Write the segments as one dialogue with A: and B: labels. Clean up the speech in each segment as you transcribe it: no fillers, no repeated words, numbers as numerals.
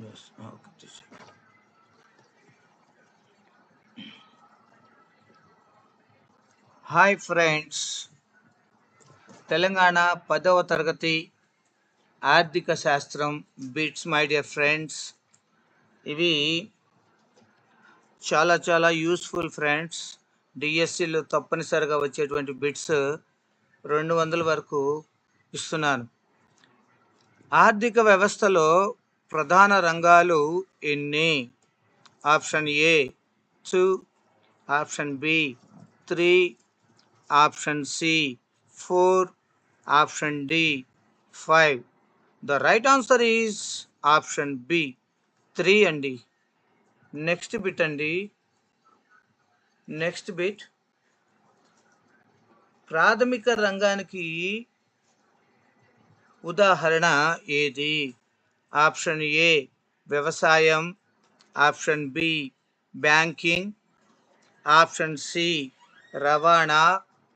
A: Yes. Okay. Hi friends, Telangana 10వ తరగతి ఆర్థిక శాస్త్రం బిట్స్ మై డియర్ ఫ్రెండ్స్. ఇవి చాలా యూస్ఫుల్ ఫ్రెండ్స్. డిఎస్సిలో తప్పనిసరిగా వచ్చేటువంటి బిట్స్ 200 వరకు ఇస్తున్నాను. ఆర్థిక వ్యవస్థలో ప్రధాన రంగాలు ఎన్ని? Option A 2, option B 3, option C 4, option D 5. The right answer is option B 3 అండి. నెక్స్ట్ బిట్ ప్రాథమిక రంగానికి ఉదాహరణ ఏది? ఆప్షన్ ఏ వ్యవసాయం, option B banking, option C రవాణా,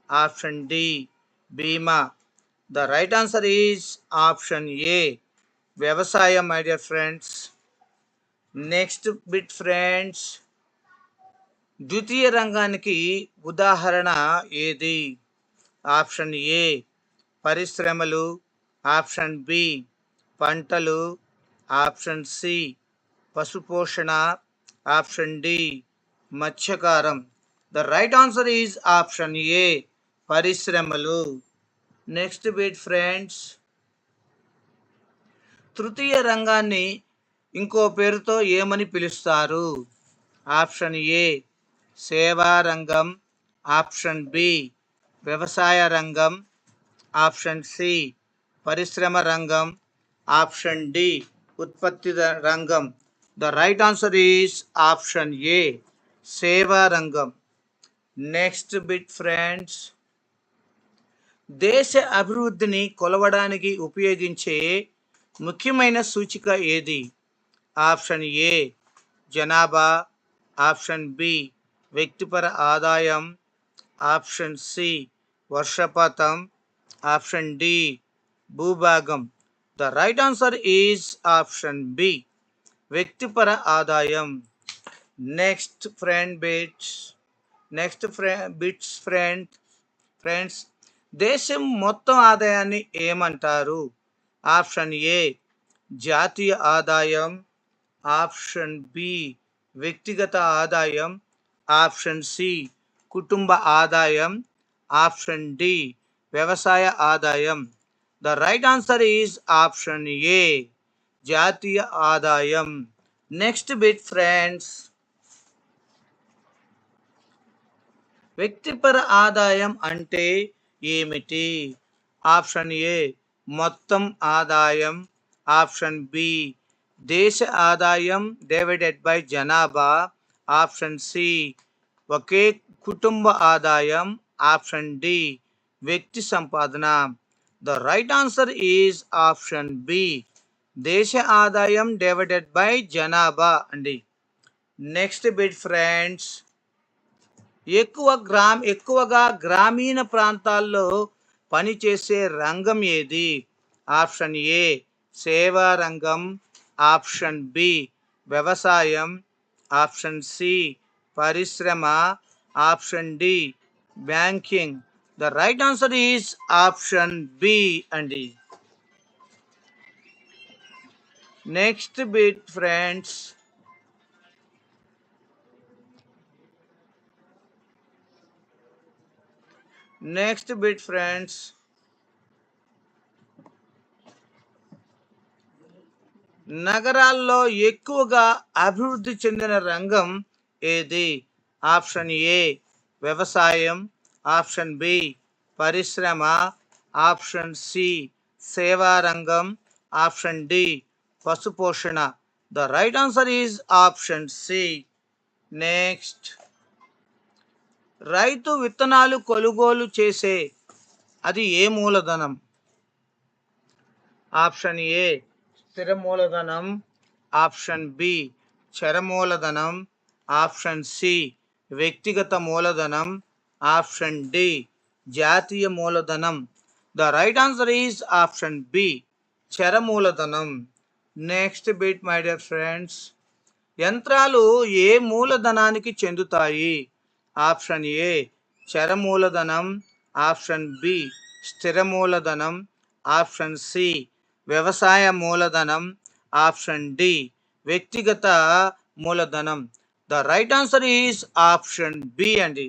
A: ఆప్షన్ డి బీమా. The right answer is option A వ్యవసాయం my dear friends. Next bit friends, ద్వితీయ రంగానికి ఉదాహరణ ఏది? ఆప్షన్ ఏ పరిశ్రమలు, ఆప్షన్ బి పంటలు, ఆప్షన్ సి పశుపోషణ, ఆప్షన్ డి మత్స్యకారం. The right answer is option A పరిశ్రమలు. నెక్స్ట్ బిట్ ఫ్రెండ్స్, తృతీయ రంగాన్ని ఇంకో పేరుతో ఏమని పిలుస్తారు? ఆప్షన్ ఏ సేవా రంగం, ఆప్షన్ బి వ్యవసాయ రంగం, ఆప్షన్ సి పరిశ్రమ రంగం, ఆప్షన్ డి ఉత్పత్తి రంగం. The right answer is option A సేవా రంగం. నెక్స్ట్ బిట్ ఫ్రెండ్స్, దేశ అభివృద్ధిని కొలవడానికి ఉపయోగించే ముఖ్యమైన సూచిక ఏది? ఆప్షన్ ఏ జనాభా, ఆప్షన్ బి వ్యక్తిపర ఆదాయం, ఆప్షన్ సి వర్షపాతం, ఆప్షన్ డి భూభాగం. The right answer is option B వ్యక్తిపర ఆదాయం. నెక్స్ట్ బిట్స్ ఫ్రెండ్స్, దేశం మొత్తం ఆదాయాన్ని ఏమంటారు? ఆప్షన్ ఏ జాతీయ ఆదాయం, ఆప్షన్ బి వ్యక్తిగత ఆదాయం, ఆప్షన్ సి కుటుంబ ఆదాయం, ఆప్షన్ డి వ్యవసాయ ఆదాయం. The right answer is option A జాతీయ ఆదాయం. నెక్స్ట్ బిట్ ఫ్రెండ్స్, వ్యక్తిపర ఆదాయం అంటే ఏమిటి? ఆప్షన్ ఏ మొత్తం ఆదాయం, ఆప్షన్ బి దేశ ఆదాయం డివైడెడ్ బై జనాభా, ఆప్షన్ సి ఒకే కుటుంబ ఆదాయం, ఆప్షన్ డి వ్యక్తి సంపాదన. The right answer is option B దేశ ఆదాయం డివైడెడ్ బై జనాభా అండి. నెక్స్ట్ బిట్ ఫ్రెండ్స్, ఎక్కువగా గ్రామీణ ప్రాంతాల్లో పనిచేసే రంగం ఏది? ఆప్షన్ ఏ సేవా రంగం, ఆప్షన్ బి వ్యవసాయం, ఆప్షన్ సి పరిశ్రమ, option D banking. The right answer is option B అండి. నెక్స్ట్ బిట్ ఫ్రెండ్స్, నగరాల్లో ఎక్కువగా అభివృద్ధి చెందిన రంగం ఏది? ఆప్షన్ ఏ వ్యవసాయం, ఆప్షన్ బి పరిశ్రమ, ఆప్షన్ సి సేవా రంగం, ఆప్షన్ డి పశుపోషణ. The right answer is option C. Next, రైతు విత్తనాలు కొనుగోలు చేసే అది ఏ మూలధనం? ఆప్షన్ ఏ స్థిర మూలధనం, ఆప్షన్ బి చర మూలధనం, ఆప్షన్ సి వ్యక్తిగత మూలధనం, ఆప్షన్ డి జాతీయ మూలధనం. The right answer is option B చర మూలధనం. Next bit my dear friends, యంత్రాలు ఏ మూలధనానికి చెందుతాయి? ఆప్షన్ ఏ చర మూలధనం, ఆప్షన్ బి స్థిర మూలధనం, ఆప్షన్ సి వ్యవసాయ మూలధనం, ఆప్షన్ డి వ్యక్తిగత మూలధనం. The right answer is option B అండి.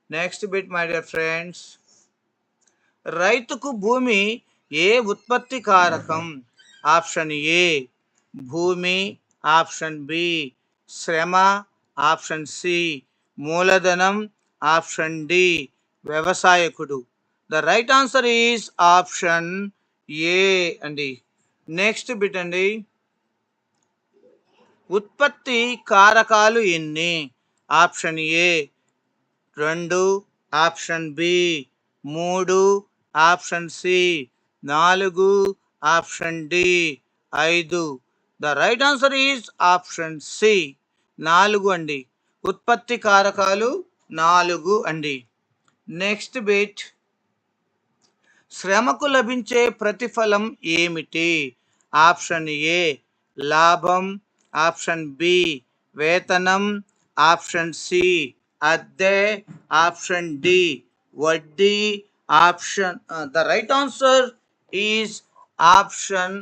A: Next bit my dear friends, రైతుకు భూమి ఏ ఉత్పత్తి కారకం? ఆప్షన్ ఏ భూమి, ఆప్షన్ బి శ్రమ, ఆప్షన్ సి మూలధనం, ఆప్షన్ డి వ్యవసాయకుడు. The right answer is option A అండి. నెక్స్ట్ బిట్ అండి, ఉత్పత్తి కారకాలు ఎన్ని? Option A 2, option B 3, option C 4, option D 5. The right answer is option C 4 అండి. ఉత్పత్తి కారకాలు 4 అండి. నెక్స్ట్ బిట్, శ్రమకు లభించే ప్రతిఫలం ఏమిటి? ఆప్షన్ ఏ లాభం, ఆప్షన్ బి వేతనం, ఆప్షన్ సి అద్దె, ఆప్షన్ డి వడ్డీ, option the right answer is option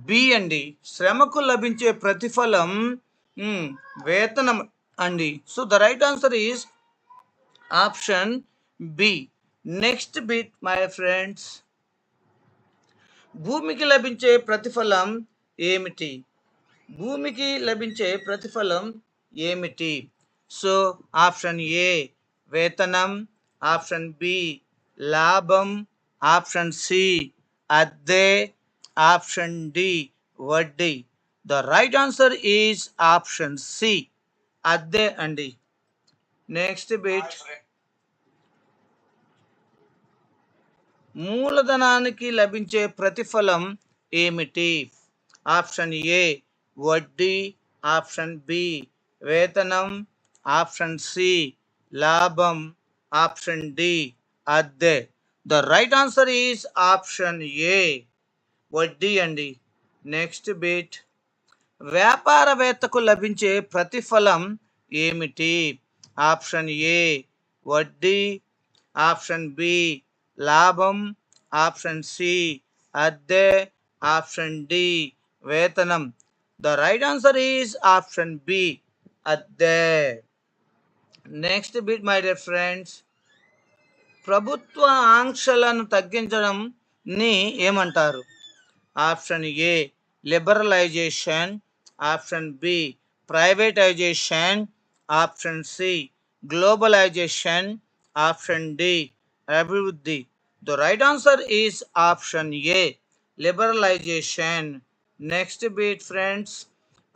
A: B అండి. శ్రమకు లభించే ప్రతిఫలం వేతనం అండి. So the right answer is option B. Next bit my friends, భూమికి లభించే ప్రతిఫలం ఏమిటి? భూమికి లభించే ప్రతిఫలం ఏమిటి? సో ఆప్షన్ ఏ వేతనం, ఆప్షన్ బి లాభం, ఆప్షన్ సి అద్దె, ఆప్షన్ డి వడ్డీ. The right answer is option C అద్దె అండి. నెక్స్ట్ బిట్, మూలధనానికి లభించే ప్రతిఫలం ఏమిటి? ఆప్షన్ ఏ వడ్డీ, ఆప్షన్ బి వేతనం, ఆప్షన్ సి లాభం, ఆప్షన్ డి అద్దె. The right answer is option A వడ్డీ అండి. నెక్స్ట్ బిట్, వ్యాపారవేత్తకు లభించే ప్రతిఫలం ఏమిటి? ఆప్షన్ ఏ వడ్డీ, ఆప్షన్ బి లాభం, ఆప్షన్ సి అద్దె, ఆప్షన్ డి వేతనం. The right answer is option B అద్దె. Next bit my dear friends, ప్రభుత్వ ఆంక్షలను తగ్గించడం ని ఏమంటారు? Option A liberalisation, option B privatisation, option C globalisation, option D అభివృద్ధి. The right answer is option A liberalisation. Next bit friends,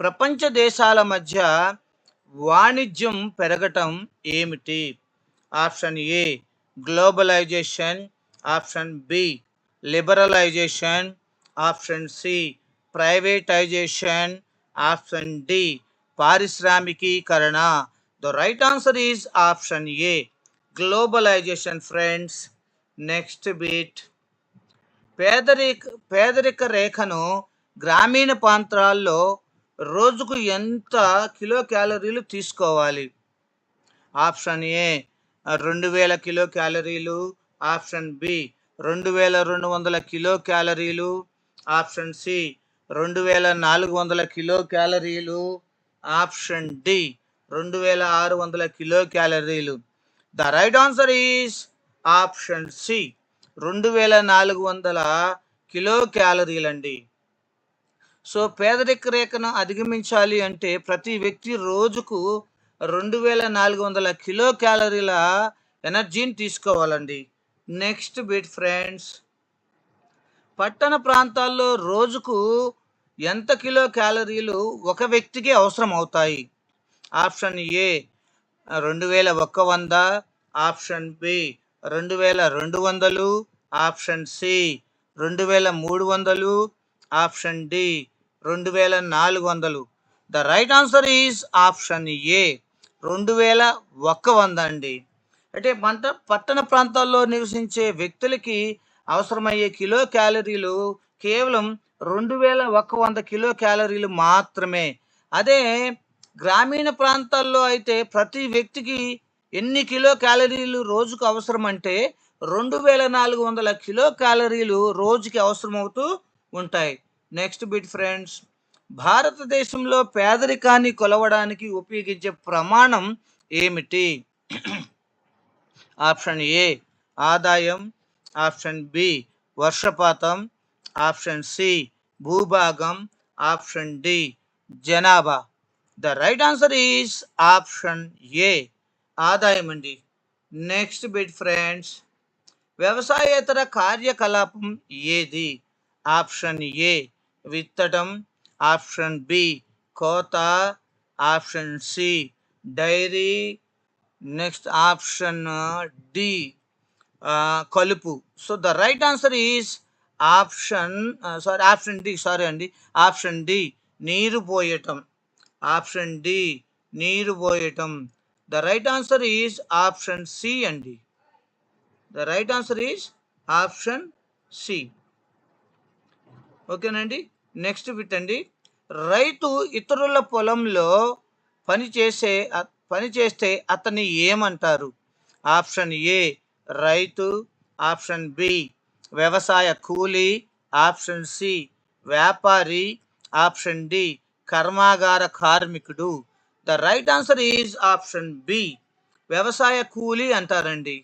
A: ప్రపంచ దేశాల మధ్య వాణిజ్యం పెరగటం ఏమిటి? Option A globalisation, option B liberalisation, option C privatisation, option D పారిశ్రామికీకరణ. The right answer is option A globalization friends. Next bit, పేదరిక రేఖను గ్రామీణ ప్రాంతాల్లో రోజుకు ఎంత కిలో క్యాలరీలు తీసుకోవాలి? ఆప్షన్ ఏ 2000 కిలో క్యాలరీలు, ఆప్షన్ బి 2200 కిలో క్యాలరీలు, ఆప్షన్ సి 2400 కిలో క్యాలరీలు, ఆప్షన్ డి 2600 కిలో క్యాలరీలు. The right answer is option C 2400 kilo క్యాలరీలండి. సో పేదరిక రేఖను అధిగమించాలి అంటే ప్రతి వ్యక్తి రోజుకు 2400 కిలో క్యాలరీల ఎనర్జీని తీసుకోవాలండి. నెక్స్ట్ బిట్ ఫ్రెండ్స్, పట్టణ ప్రాంతాల్లో రోజుకు ఎంత కిలో క్యాలరీలు ఒక వ్యక్తికి అవసరం అవుతాయి? Option A 2100, option B 2200, option C 2300, option D 2400. The right answer is option A 2100 అండి. అంటే పట్టణ ప్రాంతాల్లో నివసించే వ్యక్తులకి అవసరమయ్యే కిలో క్యాలరీలు కేవలం 2100 కిలో క్యాలరీలు మాత్రమే. అదే గ్రామీణ ప్రాంతాల్లో అయితే ప్రతి వ్యక్తికి ఎన్ని కిలో క్యాలరీలు రోజుకు అవసరం అంటే 2400 కిలో క్యాలరీలు రోజుకి అవసరమవుతూ ఉంటాయి. నెక్స్ట్ బిట్ ఫ్రెండ్స్, భారతదేశంలో పేదరికాన్ని కొలవడానికి ఉపయోగించే ప్రమాణం ఏమిటి? ఆప్షన్ ఏ ఆదాయం, ఆప్షన్ బి వర్షపాతం, ఆప్షన్ సి భూభాగం, ఆప్షన్ డి జనాభా. The right answer is option A ఆదాయం అండి. నెక్స్ట్ బిట్ ఫ్రెండ్స్, వ్యవసాయేతర కార్యకలాపం ఏది? ఆప్షన్ ఏ విత్తడం, ఆప్షన్ బి కోత, option C dairy, next option D కలుపు. So the right answer is option D నీరు పోయటం. ఆప్షన్ డి నీరు పోయటం. The right answer is option C అండి. The right answer is option C. ఓకేనండి. Next bit అండి, రైతు ఇతరుల పొలంలో పనిచేస్తే అతన్ని ఏమంటారు? ఆప్షన్ ఏ రైతు, ఆప్షన్ బి వ్యవసాయ కూలీ, ఆప్షన్ సి వ్యాపారి, ఆప్షన్ డి కర్మాగార కార్మికుడు. The right answer is option B వ్యవసాయ కూలీ అంటారండి.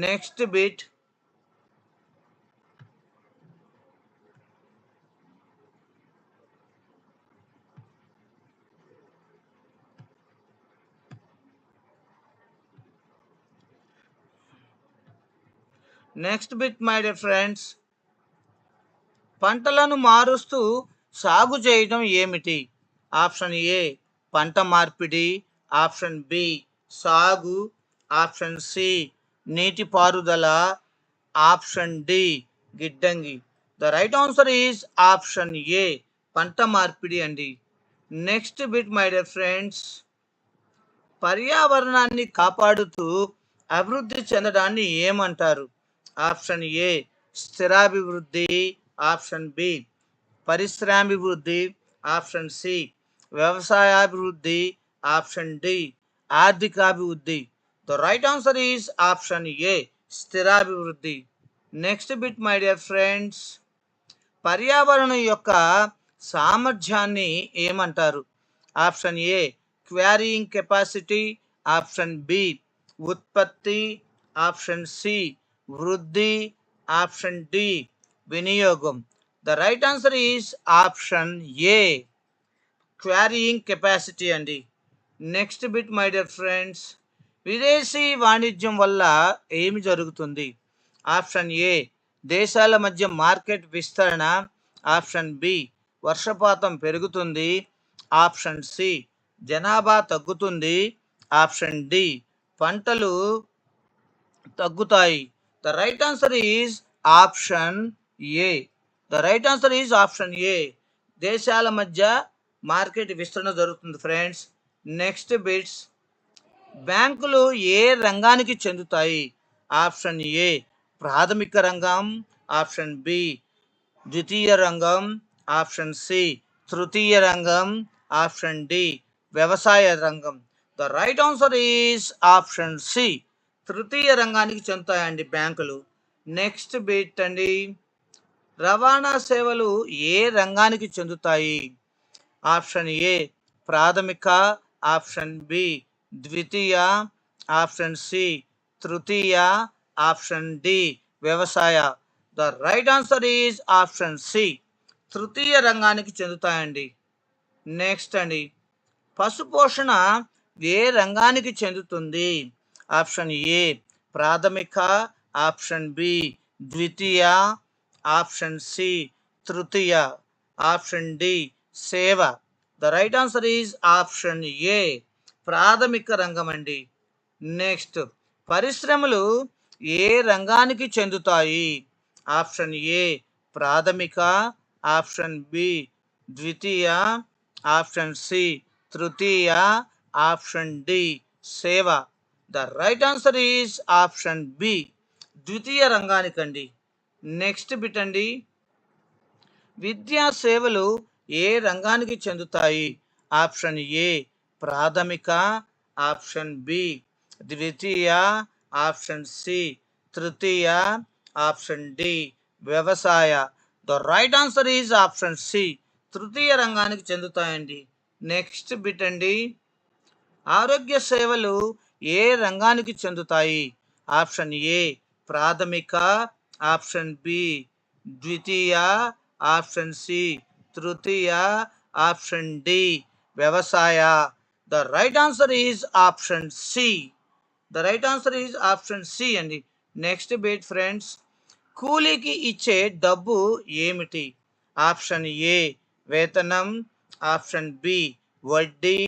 A: Next bit, my dear friends, పంటలను మారుస్తూ సాగు చేయడం ఏమిటి? ఆప్షన్ ఏ పంట మార్పిడి, ఆప్షన్ బి సాగు, ఆప్షన్ సి నీటిపారుదల, ఆప్షన్ డి గిడ్డంగి. The right answer is option A పంట మార్పిడి అండి. Next bit my dear friends, పర్యావరణాన్ని కాపాడుతూ అభివృద్ధి చెందడాన్ని ఏమంటారు? ఆప్షన్ ఏ స్థిరాభివృద్ధి, ఆప్షన్ బి పరిశ్రమాభివృద్ధి, ఆప్షన్ సి వ్యవసాయాభివృద్ధి, ఆప్షన్ డి ఆర్థికాభివృద్ధి. The right answer is option A స్థిరాభివృద్ధి. Next bit my dear friends, పర్యావరణం యొక్క సామర్థ్యాన్ని ఏమంటారు? Option A carrying capacity, option B ఉత్పత్తి, ఆప్షన్ సి వృద్ధి, ఆప్షన్ డి వినియోగం. The right answer is option A carrying capacity అండి. Next bit my dear friends, విదేశీ వాణిజ్యం వల్ల ఏమి జరుగుతుంది? ఆప్షన్ ఏ దేశాల మధ్య మార్కెట్ విస్తరణ, ఆప్షన్ బి వర్షపాతం పెరుగుతుంది, ఆప్షన్ సి జనాభా తగ్గుతుంది, ఆప్షన్ డి పంటలు తగ్గుతాయి. The right answer is option A. The right answer is option ఏ దేశాల మధ్య మార్కెట్ విస్తరణ జరుగుతుంది ఫ్రెండ్స్. నెక్స్ట్ బిట్స్, బ్యాంకులు ఏ రంగానికి చెందుతాయి? ఆప్షన్ ఏ ప్రాథమిక రంగం, ఆప్షన్ బి ద్వితీయ రంగం, ఆప్షన్ సి తృతీయ రంగం, ఆప్షన్ డి వ్యవసాయ రంగం. The right answer is option C తృతీయ రంగానికి చెందుతాయండి బ్యాంకులు. నెక్స్ట్ బిట్ అండి, రవాణా సేవలు ఏ రంగానికి చెందుతాయి? ఆప్షన్ ఏ ప్రాథమిక, ఆప్షన్ బి ద్వితీయ, ఆప్షన్ సి తృతీయ, ఆప్షన్ డి వ్యవసాయ. The right answer is option C తృతీయ రంగానికి చెందుతాయండి. నెక్స్ట్ అండి, పశుపోషణ ఏ రంగానికి చెందుతుంది? ఆప్షన్ ఏ ప్రాథమిక, ఆప్షన్ బి ద్వితీయ, ఆప్షన్ సి తృతీయ, ఆప్షన్ డి సేవ. The right answer is option A ప్రాథమిక రంగం అండి. నెక్స్ట్, పరిశ్రమలు ఏ రంగానికి చెందుతాయి? ఆప్షన్ ఏ ప్రాథమిక, ఆప్షన్ బి ద్వితీయ, ఆప్షన్ సి తృతీయ, ఆప్షన్ డి సేవ. The right answer is option B ద్వితీయ రంగానికండి. నెక్స్ట్ బిట్ అండి, విద్యా సేవలు ఏ రంగానికి చెందుతాయి? ఆప్షన్ ఏ ప్రాథమిక, ఆప్షన్ బి ద్వితీయ, ఆప్షన్ సి తృతీయ, ఆప్షన్ డి వ్యవసాయ. The right answer is option C తృతీయ రంగానికి చెందుతాయండి. నెక్స్ట్ బిట్ అండి, ఆరోగ్య సేవలు ఏ రంగానికి చెందుతాయి? ఆప్షన్ ఏ ప్రాథమిక, ఆప్షన్ బి ద్వితీయ, ఆప్షన్ సి తృతీయ, ఆప్షన్ డి వ్యవసాయ. The right answer is option C. The right answer is option C అండి. నెక్స్ట్ బిట్ ఫ్రెండ్స్, కూలీకి ఇచ్చే డబ్బు ఏమిటి? ఆప్షన్ ఏ వేతనం, ఆప్షన్ బి వడ్డీ,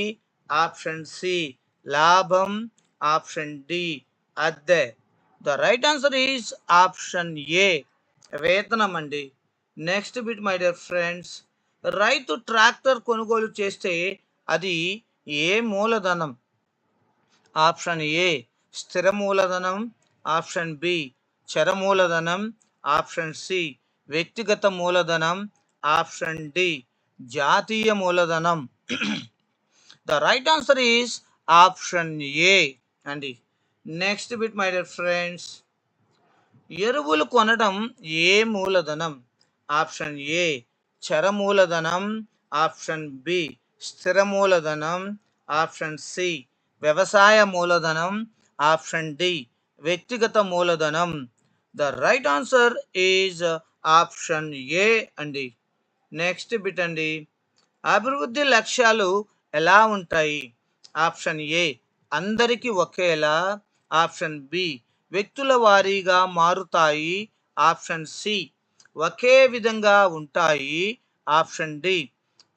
A: ఆప్షన్ సి లాభం, ఆప్షన్ డి అద్దె. The right answer is option A వేతనం అండి. Next bit my dear friends, రైతు ట్రాక్టర్ కొనుగోలు చేస్తే అది ఏ మూలధనం? ఆప్షన్ ఏ స్థిర మూలధనం, ఆప్షన్ బి చర మూలధనం, ఆప్షన్ సి వ్యక్తిగత మూలధనం, ఆప్షన్ డి జాతీయ మూలధనం. The right answer is option A అండి. Next bit my dear friends, ఎరువులు కొనడం ఏ మూలధనం? ఆప్షన్ ఏ చర మూలధనం, ఆప్షన్ బి స్థిర మూలధనం, ఆప్షన్ సి వ్యవసాయ మూలధనం, ఆప్షన్ డి వ్యక్తిగత మూలధనం. The right answer is option A అండి. నెక్స్ట్ బిట్ అండి, అభివృద్ధి లక్ష్యాలు ఎలా ఉంటాయి? ఆప్షన్ ఏ అందరికీ ఒకేలా, ఆప్షన్ బి వ్యక్తుల వారీగా మారుతాయి, ఆప్షన్ సి ఒకే విధంగా ఉంటాయి, ఆప్షన్ డి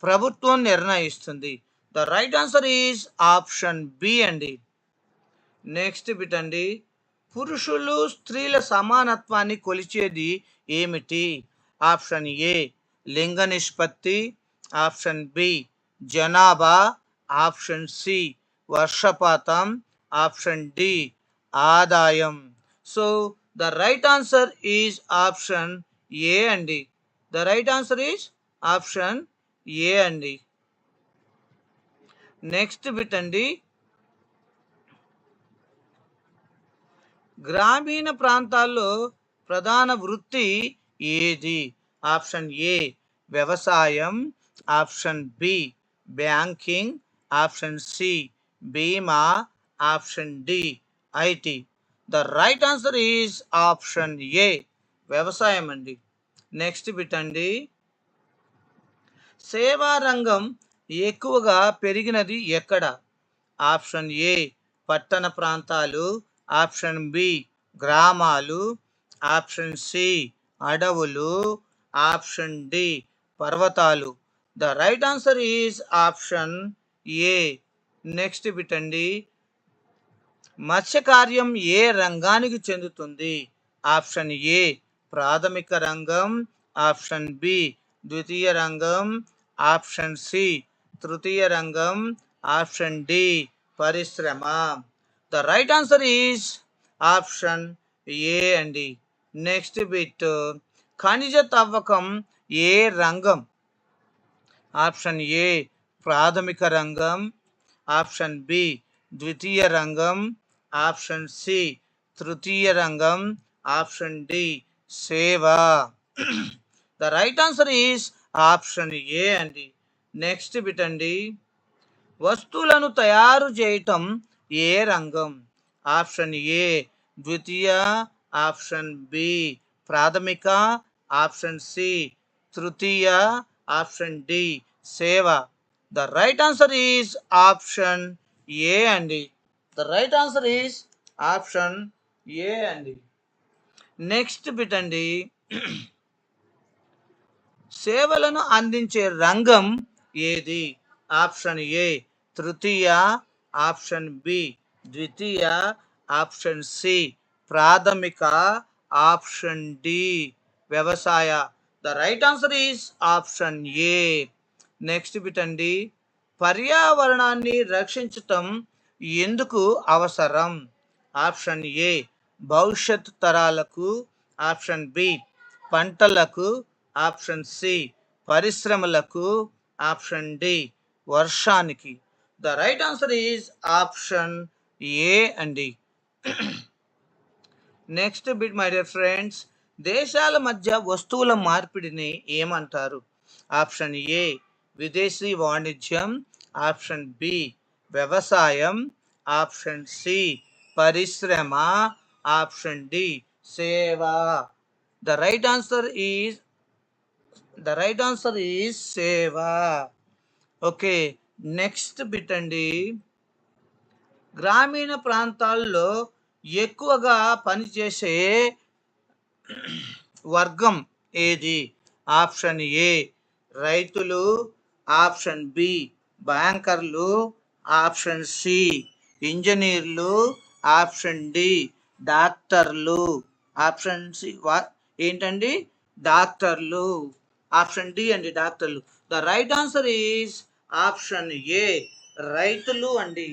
A: ప్రభుత్వం నిర్ణయిస్తుంది. The right answer is option B అండి. నెక్స్ట్ బిట్ అండి, పురుషులు స్త్రీల సమానత్వాన్ని కొలిచేది ఏమిటి? ఆప్షన్ ఏ లింగ నిష్పత్తి, ఆప్షన్ బి జనాభా, ఆప్షన్ సి వర్షపాతం, ఆప్షన్ డి ఆదాయం. So the right answer is option A అండి. The right answer is option A అండి. నెక్స్ట్ బిట్ అండి, గ్రామీణ ప్రాంతాల్లో ప్రధాన వృత్తి ఏది? ఆప్షన్ ఏ వ్యవసాయం, option B banking, option C బీమా, option D IT. The right answer is option A వ్యవసాయం అండి. నెక్స్ట్ బిట్ అండి, సేవా రంగం ఎక్కువగా పెరిగినది ఎక్కడ? ఆప్షన్ ఏ పట్టణ ప్రాంతాలు, ఆప్షన్ బి గ్రామాలు, ఆప్షన్ సి అడవులు, ఆప్షన్ డి పర్వతాలు. The right answer is option A. Next bit అండి, మత్స్యకార్యం ఏ రంగానికి చెందుతుంది? ఆప్షన్ ఏ ప్రాథమిక రంగం, ఆప్షన్ బి ద్వితీయ రంగం, ఆప్షన్ సి తృతీయ రంగం, ఆప్షన్ డి పరిశ్రమ. The right answer is option A అండి. నెక్స్ట్ బిట్, ఖనిజ తవ్వకం ఏ రంగం? ఆప్షన్ ఏ ప్రాథమిక రంగం, ఆప్షన్ బి ద్వితీయ రంగం, ఆప్షన్ సి తృతీయ రంగం, ఆప్షన్ డి సేవ. The right answer is option A అండి. నెక్స్ట్ బిట్ అండి, వస్తువులను తయారు చేయటం ఏ రంగం? ఆప్షన్ ఏ ద్వితీయ, ఆప్షన్ బి ప్రాథమిక, ఆప్షన్ సి తృతీయ, ఆప్షన్ డి సేవ. The right answer is option A అండి. The right answer is option A అండి. నెక్స్ట్ బిట్ అండి, సేవలను అందించే రంగం ఏది? ఆప్షన్ ఏ తృతీయ, ఆప్షన్ బి ద్వితీయ, ఆప్షన్ సి ప్రాథమిక, ఆప్షన్ డి వ్యవసాయ. The right answer is option A. Next bit అండి, పర్యావరణాన్ని రక్షించటం ఎందుకు అవసరం? ఆప్షన్ ఏ భవిష్యత్ తరాలకు, ఆప్షన్ బి పంటలకు, ఆప్షన్ సి పరిశ్రమలకు, ఆప్షన్ డి వర్షానికి. The right answer is option A అండి. Next bit my dear friends, దేశాల మధ్య వస్తువుల మార్పిడిని ఏమంటారు? ఆప్షన్ ఏ విదేశీ వాణిజ్యం, ఆప్షన్ బి వ్యవసాయం, ఆప్షన్ సి పరిశ్రమ, ఆప్షన్ డి సేవ. ద రైట్ ఆన్సర్ ఈజ్ సేవ. ఓకే, నెక్స్ట్ బిట్ అండి. గ్రామీణ ప్రాంతాల్లో ఎక్కువగా పనిచేసే వర్గం ఏది? ఆప్షన్ ఏ రైతులు, ఆప్షన్ బి బ్యాంకర్లు, ఆప్షన్ సి ఇంజనీర్లు, ఆప్షన్ డి డాక్టర్లు. ఆప్షన్ సి ఏంటండి? డాక్టర్లు. ఆప్షన్ డి అండి డాక్టర్లు. The right answer is option ఏ రైతులు అండి.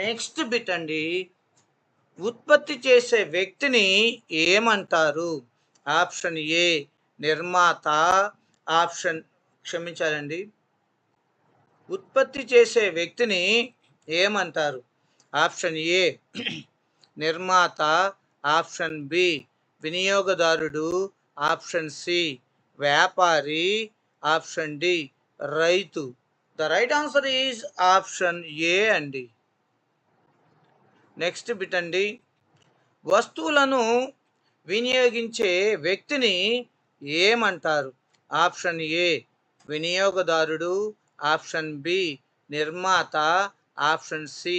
A: నెక్స్ట్ బిట్ అండి. ఉత్పత్తి చేసే వ్యక్తిని ఏమంటారు? ఆప్షన్ ఏ నిర్మాత, ఆప్షన్ క్షమించాలండి, ఉత్పత్తి చేసే వ్యక్తిని ఏమంటారు? ఆప్షన్ ఏ నిర్మాత, ఆప్షన్ బి వినియోగదారుడు, ఆప్షన్ సి వ్యాపారి, ఆప్షన్ డి రైతు. The right answer is option A అండి. నెక్స్ట్ బిట్ అండి. వస్తువులను వినియోగించే వ్యక్తిని ఏమంటారు? ఆప్షన్ ఏ వినియోగదారుడు, ఆప్షన్ బి నిర్మాత, ఆప్షన్ సి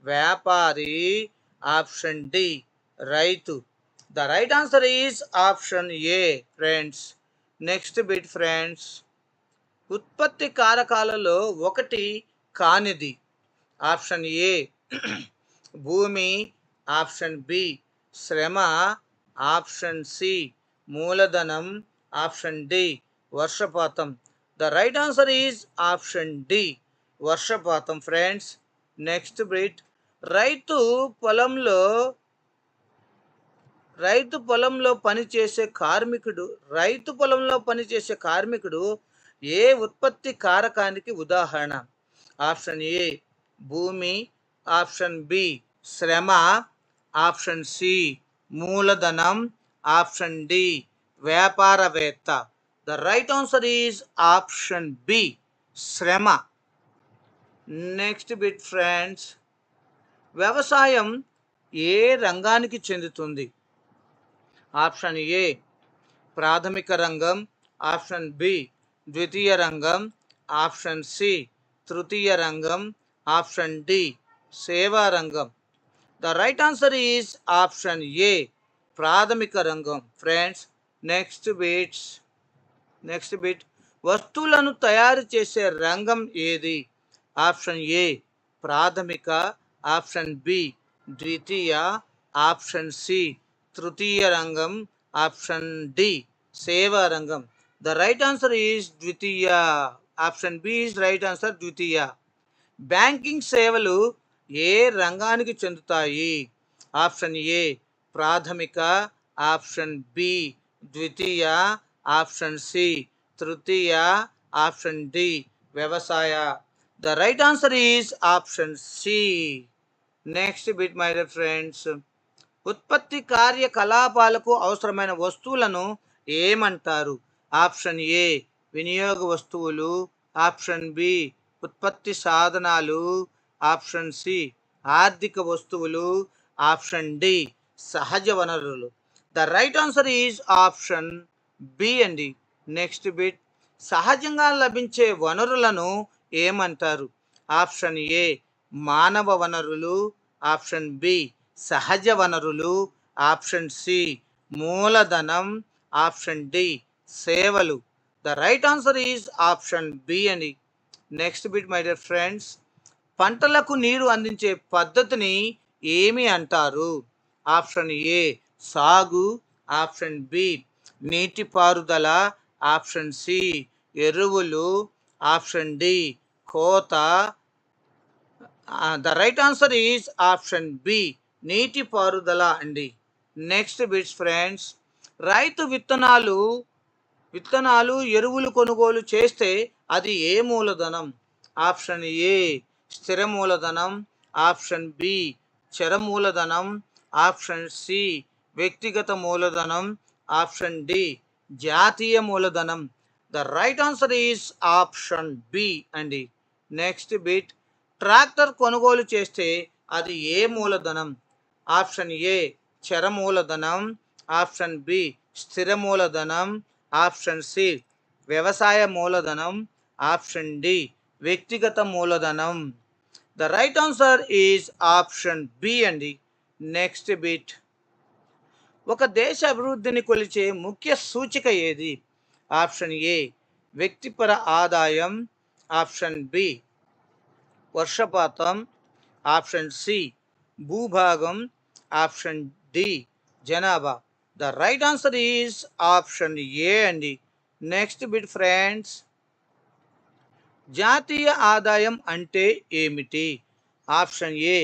A: వ్యాపారి, ఆప్షన్ డి రైతు. The right answer is option A friends. Next bit friends. ఉత్పత్తి కారకాలలో ఒకటి కానిది? ఆప్షన్ ఏ భూమి, ఆప్షన్ బి శ్రమ, ఆప్షన్ సి మూలధనం, ఆప్షన్ డి వర్షపాతం. The right answer is option D వర్షపాతం ఫ్రెండ్స్. Next bit. రైతు పొలంలో పనిచేసే కార్మికుడు ఏ ఉత్పత్తి కారకానికి ఉదాహరణ? ఆప్షన్ ఏ భూమి, ఆప్షన్ బి శ్రమ, ఆప్షన్ సి మూలధనం, ఆప్షన్ డి వ్యాపారవేత్త. The right answer is option B శ్రమ. Next bit friends. వ్యవసాయం ఏ రంగానికి చెందుతుంది? ఆప్షన్ ఏ ప్రాథమిక రంగం, ఆప్షన్ బి ద్వితీయ రంగం, ఆప్షన్ సి తృతీయ రంగం, ఆప్షన్ డి సేవా రంగం. The right answer is option A ప్రాథమిక రంగం ఫ్రెండ్స్. Next bit. వస్తువులను తయారు చేసే రంగం ఏది? ఆప్షన్ ఏ ప్రాథమిక, ఆప్షన్ బి ద్వితీయ, ఆప్షన్ సి తృతీయ రంగం, ఆప్షన్ డి సేవా రంగం. ద రైట్ ఆన్సర్ ఈజ్ ద్వితీయ. Option B is right answer, ద్వితీయ. బ్యాంకింగ్ సేవలు ఏ రంగానికి చెందుతాయి? ఆప్షన్ ఏ ప్రాథమిక, ఆప్షన్ బి ద్వితీయ, ఆప్షన్ సి తృతీయ, ఆప్షన్ డి వ్యవసాయ. The right answer is option C. Next bit my dear friends. ఉత్పత్తి కార్యకలాపాలకు అవసరమైన వస్తువులను ఏమంటారు? ఆప్షన్ ఏ వినియోగ వస్తువులు, ఆప్షన్ బి ఉత్పత్తి సాధనాలు, ఆప్షన్ సి ఆర్థిక వస్తువులు, ఆప్షన్ డి సహజ వనరులు. The right answer is option B అండి. Next bit. సహజంగా లభించే వనరులను ఏమంటారు? ఆప్షన్ ఏ మానవ వనరులు, ఆప్షన్ బి సహజ వనరులు, ఆప్షన్ సి మూలధనం, ఆప్షన్ డి సేవలు. The right answer is option B అండి. Next bit my dear friends. పంటలకు నీరు అందించే పద్ధతిని ఏమి అంటారు? ఆప్షన్ ఏ సాగు, ఆప్షన్ బి నీటిపారుదల, ఆప్షన్ సి ఎరువులు, ఆప్షన్ డి కోత. The right answer is option B నీటిపారుదల అండి. Next bits friends. రైతు విత్తనాలు ఎరువులు కొనుగోలు చేస్తే అది ఏ మూలధనం? ఆప్షన్ ఏ స్థిర మూలధనం, ఆప్షన్ బి చర మూలధనం, ఆప్షన్ సి వ్యక్తిగత మూలధనం, ఆప్షన్ డి జాతీయ మూలధనం. The right answer is option B అండి. నెక్స్ట్ బిట్, ట్రాక్టర్ కొనుగోలు చేస్తే అది ఏ మూలధనం? ఆప్షన్ ఏ చర మూలధనం, ఆప్షన్ బి స్థిర మూలధనం, ఆప్షన్ సి వ్యవసాయ మూలధనం, ఆప్షన్ డి వ్యక్తిగత మూలధనం. The right answer is option B అండి. నెక్స్ట్ బిట్, ఒక దేశ అభివృద్ధిని కొలిచే ముఖ్య సూచిక ఏది? ఆప్షన్ ఏ వ్యక్తిపర ఆదాయం, ఆప్షన్ బి వర్షపాతం, ఆప్షన్ సి భూభాగం, ఆప్షన్ డి జనాభా. The right answer is option A అండి. నెక్స్ట్ బిట్ ఫ్రెండ్స్, జాతీయ ఆదాయం అంటే ఏమిటి? ఆప్షన్ ఏ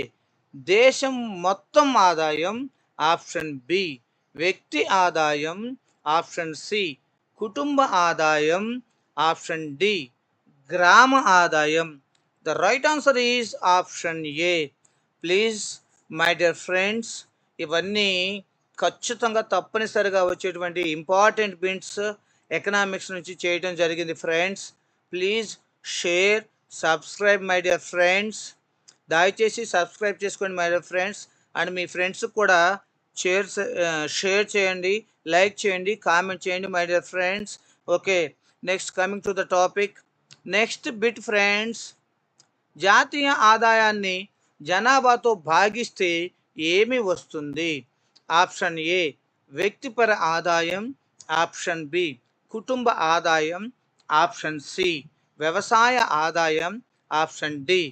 A: దేశం మొత్తం ఆదాయం, ఆప్షన్ బి వ్యక్తి ఆదాయం, ఆప్షన్ సి కుటుంబ ఆదాయం, ఆప్షన్ డి గ్రామ ఆదాయం. The right answer is option A. Please my dear friends, ఇవన్నీ ఖచ్చితంగా తప్పనిసరిగా వచ్చేటువంటి ఇంపార్టెంట్ బిట్స్ ఎకనామిక్స్ నుంచి చేయడం జరిగింది friends. Please share, subscribe my dear friends. దయచేసి సబ్స్క్రైబ్ చేసుకోండి my dear friends. And me friends కూడా షేర్ చేయండి, లైక్ చేయండి, కామెంట్ చేయండి my dear friends. Okay, next coming to the topic. Next bit friends, జాతీయ ఆదాయాన్ని జనాభాతో భాగిస్తే ఏమి వస్తుంది? ఆప్షన్ ఏ వ్యక్తిపర ఆదాయం, ఆప్షన్ బి కుటుంబ ఆదాయం, ఆప్షన్ సి వ్యవసాయ ఆదాయం, ఆప్షన్ డి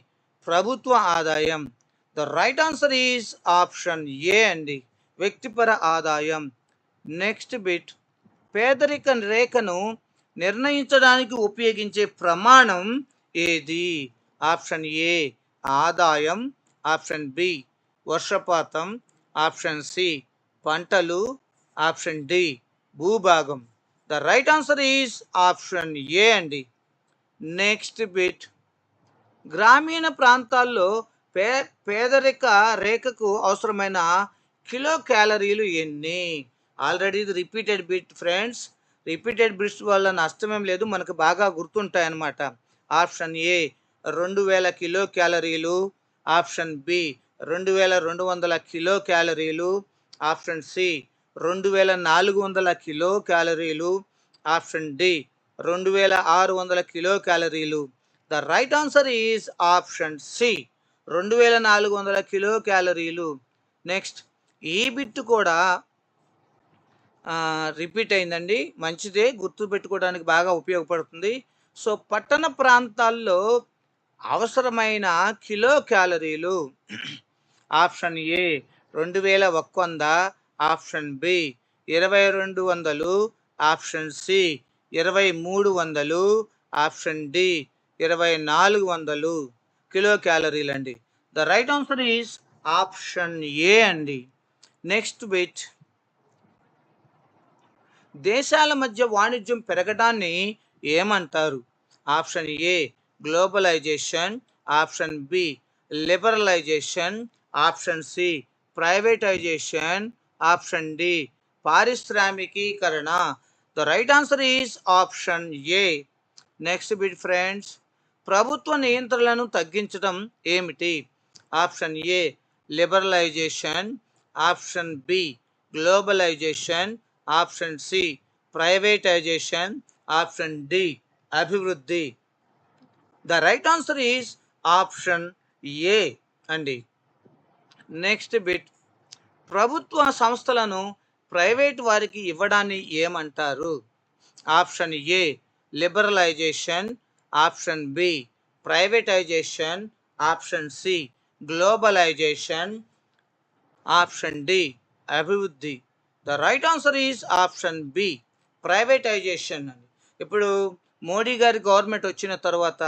A: ప్రభుత్వ ఆదాయం. The right answer is option A అండి, వ్యక్తిపర ఆదాయం. నెక్స్ట్ బిట్, పేదరిక రేఖను నిర్ణయించడానికి ఉపయోగించే ప్రమాణం ఏది? ఆప్షన్ ఏ ఆదాయం, ఆప్షన్ బి వర్షపాతం, ఆప్షన్ సి పంటలు, ఆప్షన్ డి భూభాగం. The right answer is option A అండి. నెక్స్ట్ బిట్, గ్రామీణ ప్రాంతాల్లో పేదరిక రేఖకు అవసరమైన కిలో క్యాలరీలు ఎన్ని? ఆల్రెడీ ఇది repeated bit friends. Repeated bits వల్ల నష్టమేం లేదు, మనకు బాగా గుర్తుంటాయన్నమాట. ఆప్షన్ ఏ 2000 కిలో క్యాలరీలు, ఆప్షన్ బి 2200 కిలో క్యాలరీలు, ఆప్షన్ సి 2400 కిలో క్యాలరీలు, ఆప్షన్ డి 2600 కిలో క్యాలరీలు. The right answer is option C 2400 kilo క్యాలరీలు. నెక్స్ట్, ఈ బిట్ కూడా రిపీట్ అయిందండి, మంచిదే, గుర్తు పెట్టుకోవడానికి బాగా ఉపయోగపడుతుంది. సో పట్టణ ప్రాంతాల్లో అవసరమైన కిలో క్యాలరీలు, option A 2100, option B 2200, option C 2300, option D 2400 kilo క్యాలరీలు అండి. The right answer is option A అండి. నెక్స్ట్ బిట్, దేశాల మధ్య వాణిజ్యం పెరగడాన్ని ఏమంటారు? Option A globalisation, option B liberalisation, option C privatisation, option D పారిశ్రామికీకరణ. The right answer is option A. Next bit friends, ప్రభుత్వ నియంత్రణలను తగ్గించడం ఏమిటి? Option A liberalisation, option B globalization, option C privatisation, option D అభివృద్ధి. The right answer is option A అండి. Next bit, ప్రభుత్వ సంస్థలను private వారికి ఇవ్వడాన్ని ఏమంటారు? Option A liberalisation, option B privatisation, option C globalisation, option D అభివృద్ధి. The right answer is option B privatization అండి. ఇప్పుడు మోడీ గారి గవర్నమెంట్ వచ్చిన తర్వాత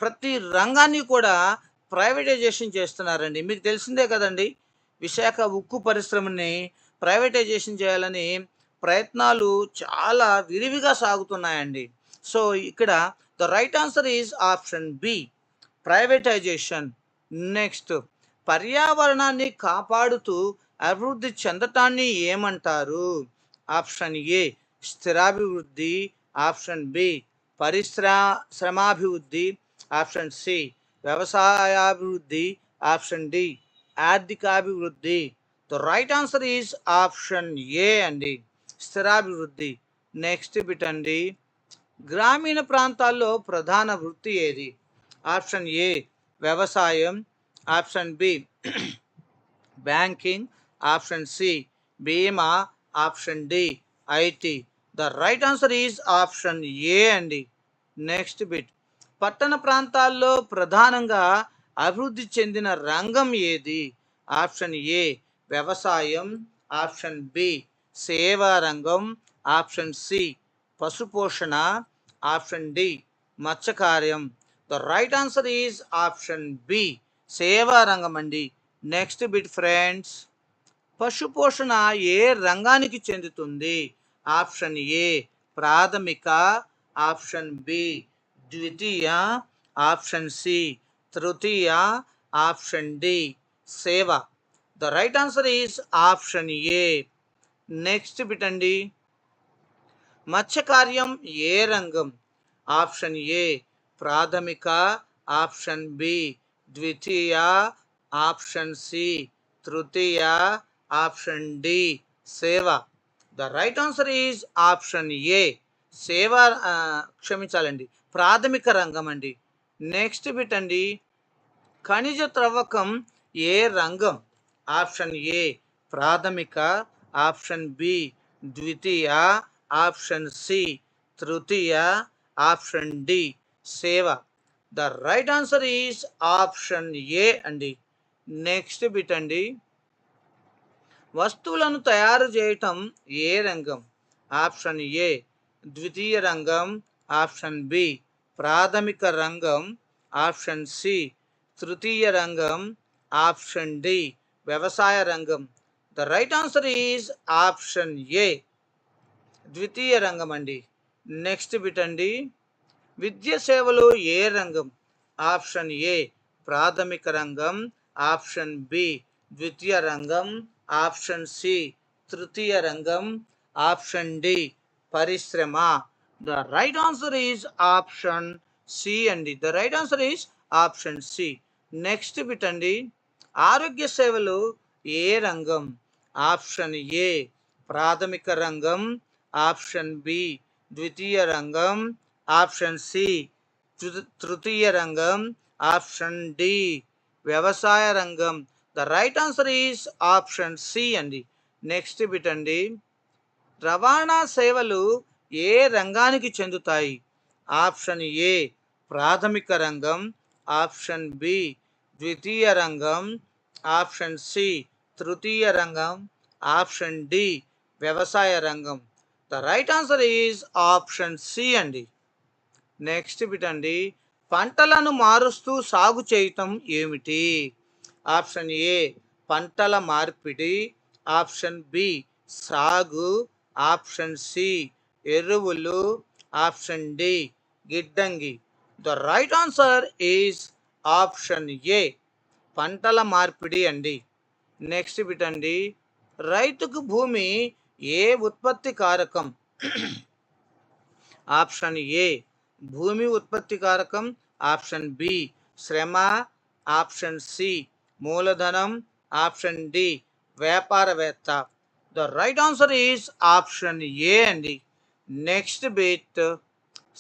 A: ప్రతి రంగాన్ని కూడా ప్రైవేటైజేషన్ చేస్తున్నారండి. మీకు తెలిసిందే కదండి, విశాఖ ఉక్కు పరిశ్రమని ప్రైవేటైజేషన్ చేయాలని ప్రయత్నాలు చాలా విరివిగా సాగుతున్నాయండి. సో ఇక్కడ the right answer is option B, privatization. Next, పర్యావరణాన్ని కాపాడుతూ అభివృద్ధి చెందటాన్ని ఏమంటారు? ఆప్షన్ ఏ స్థిరాభివృద్ధి, ఆప్షన్ బి శ్రమాభివృద్ధి, ఆప్షన్ సి వ్యవసాయాభివృద్ధి, ఆప్షన్ డి ఆర్థికాభివృద్ధి. The right answer is option A అండి, స్థిరాభివృద్ధి. నెక్స్ట్ బిట్ అండి, గ్రామీణ ప్రాంతాల్లో ప్రధాన వృత్తి ఏది? ఆప్షన్ ఏ వ్యవసాయం, option B banking, option C బీమా, option D IT. The right answer is option A అండి. నెక్స్ట్ బిట్, పట్టణ ప్రాంతాల్లో ప్రధానంగా అభివృద్ధి చెందిన రంగం ఏది? ఆప్షన్ ఏ వ్యవసాయం, ఆప్షన్ బి సేవా రంగం, ఆప్షన్ సి పశుపోషణ, ఆప్షన్ డి మత్స్యకార్యం. The right answer is option B సేవా రంగం అండి. నెక్స్ట్ బిట్ ఫ్రెండ్స్, పశుపోషణ ఏ రంగానికి చెందుతుంది? ఆప్షన్ ఏ ప్రాథమిక, ఆప్షన్ బి ద్వితీయ, ఆప్షన్ సి తృతీయ, ఆప్షన్ డి సేవ. The right answer is option A. Next bit అండి, మత్స్యకార్యం ఏ రంగం? ఆప్షన్ ఏ ప్రాథమిక, ఆప్షన్ బి ద్వితీయ, ఆప్షన్ సి తృతీయ, ఆప్షన్ డి సేవ. The right answer is option ఏ సేవ, క్షమించాలండి ప్రాథమిక రంగం అండి. నెక్స్ట్ బిట్ అండి, ఖనిజ త్రవ్వకం ఏ రంగం? ఆప్షన్ ఏ ప్రాథమిక, ఆప్షన్ బి ద్వితీయ, ఆప్షన్ సి తృతీయ, ఆప్షన్ డి సేవ. The right answer is option A అండి. నెక్స్ట్ బిట్ అండి, వస్తువులను తయారు చేయటం ఏ రంగం? ఆప్షన్ ఏ ద్వితీయ రంగం, ఆప్షన్ బి ప్రాథమిక రంగం, ఆప్షన్ సి తృతీయ రంగం, ఆప్షన్ డి వ్యవసాయ రంగం. The right answer is option A ద్వితీయ రంగం అండి. నెక్స్ట్ బిట్ అండి, విద్య సేవలు ఏ రంగం? ఆప్షన్ ఏ ప్రాథమిక రంగం, ఆప్షన్ బి ద్వితీయ రంగం, ఆప్షన్ సి తృతీయ రంగం, ఆప్షన్ డి పరిశ్రమ. The right answer is option C అండి. The right answer is option C. Next bit అండి, ఆరోగ్య సేవలు ఏ రంగం? ఆప్షన్ ఏ ప్రాథమిక రంగం, ఆప్షన్ బి ద్వితీయ రంగం, ఆప్షన్ సి తృతీయ రంగం, ఆప్షన్ డి వ్యవసాయ రంగం. The right answer is option C అండి. నెక్స్ట్ బిట్ అండి, రవాణా సేవలు ఏ రంగానికి చెందుతాయి? ఆప్షన్ ఏ ప్రాథమిక రంగం, ఆప్షన్ బి ద్వితీయ రంగం, ఆప్షన్ సి తృతీయ రంగం, ఆప్షన్ డి వ్యవసాయ రంగం. The right answer is option C అండి. నెక్స్ట్ బిట్ అండి, పంటలను మారుస్తూ సాగు చేయటం ఏమిటి? ఆప్షన్ ఏ పంటల మార్పిడి, ఆప్షన్ బి సాగు, ఆప్షన్ సి ఎరువులు, ఆప్షన్ డి గిడ్డంగి. The right answer is option ఏ పంటల మార్పిడి అండి. నెక్స్ట్ బిట్ అండి, రైతుకు భూమి ఏ ఉత్పత్తి కారకం? ఆప్షన్ ఏ భూమి ఉత్పత్తి కారకం, ఆప్షన్ బి శ్రమ, ఆప్షన్ సి మూలధనం, ఆప్షన్ డి వ్యాపారవేత్త. The right answer is option A అండి. నెక్స్ట్ బిట్,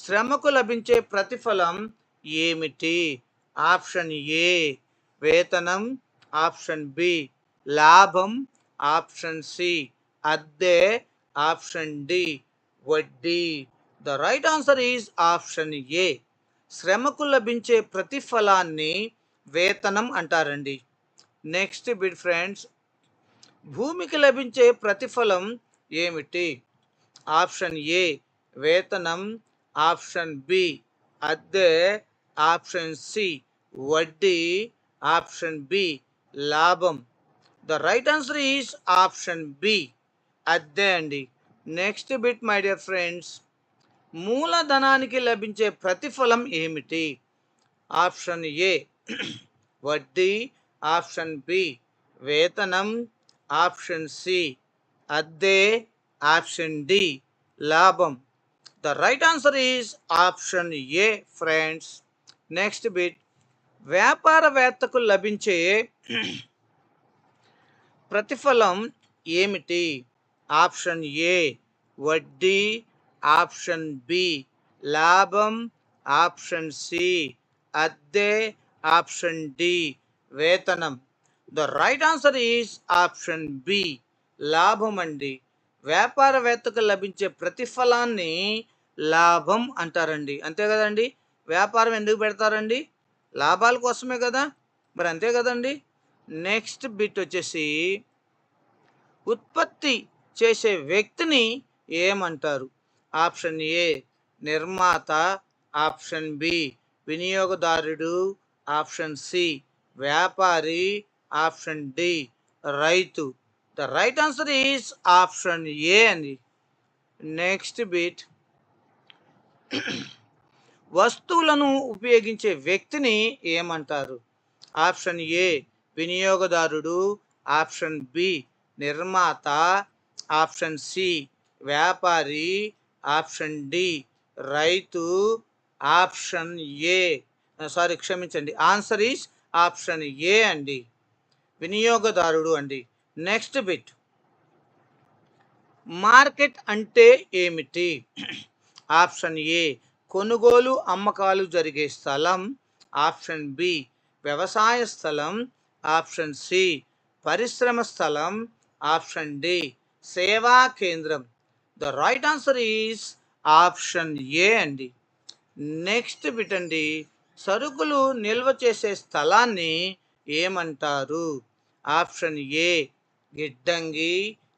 A: శ్రమకు లభించే ప్రతిఫలం ఏమిటి? ఆప్షన్ ఏ వేతనం, ఆప్షన్ బి లాభం, ఆప్షన్ సి అద్దె, ఆప్షన్ డి వడ్డీ. The right answer is option ఏ శ్రమకు లభించే ప్రతిఫలాన్ని వేతనం అంటారండి. నెక్స్ట్ బిట్ ఫ్రెండ్స్, భూమికి లభించే ప్రతిఫలం ఏమిటి? ఆప్షన్ ఏ వేతనం, ఆప్షన్ బి అద్దె, ఆప్షన్ సి వడ్డీ, ఆప్షన్ బి లాభం. The right answer is option B అద్దె అండి. Next bit my dear friends, మూలధనానికి లభించే ప్రతిఫలం ఏమిటి? ఆప్షన్ ఏ వడ్డీ, ఆప్షన్ బి వేతనం, ఆప్షన్ సి అద్దె, ఆప్షన్ డి లాభం. The right answer is option A friends. Next bit, వ్యాపారవేత్తకు లభించే ప్రతిఫలం ఏమిటి? ఆప్షన్ ఏ వడ్డీ, ఆప్షన్ బి లాభం, ఆప్షన్ సి అద్దె, ఆప్షన్ డి వేతనం. The right answer is option B లాభం అండి. వ్యాపారవేత్తకు లభించే ప్రతిఫలాన్ని లాభం అంటారండి. అంతే కదండి. వ్యాపారం ఎందుకు పెడతారండి? లాభాల కోసమే కదా, మరి అంతే కదండి. నెక్స్ట్ బిట్ వచ్చేసి, ఉత్పత్తి చేసే వ్యక్తిని ఏమంటారు? ఆప్షన్ ఏ నిర్మాత, ఆప్షన్ బి వినియోగదారుడు, ఆప్షన్ సి వ్యాపారి, ఆప్షన్ డి రైతు. The right answer is option A అండి. నెక్స్ట్ బిట్, వస్తువులను ఉపయోగించే వ్యక్తిని ఏమంటారు? ఆప్షన్ ఏ వినియోగదారుడు, ఆప్షన్ బి నిర్మాత, ఆప్షన్ సి వ్యాపారి, ఆప్షన్ డి రైతు, ఆప్షన్ ఏ క్షమించండి, ఆన్సర్ ఈజ్ ఆప్షన్ ఏ అండి, వినియోగదారుడు అండి. నెక్స్ట్ బిట్, మార్కెట్ అంటే ఏమిటి? ఆప్షన్ ఏ కొనుగోలు అమ్మకాలు జరిగే స్థలం, ఆప్షన్ బి వ్యవసాయ స్థలం, ఆప్షన్ సి పరిశ్రమ స్థలం, ఆప్షన్ డి సేవా కేంద్రం. The right answer is option A అండి. నెక్స్ట్ బిట్ అండి, సరుకులు నిల్వ చేసే స్థలాన్ని ఏమంటారు? ఆప్షన్ ఏ గిడ్డంగి,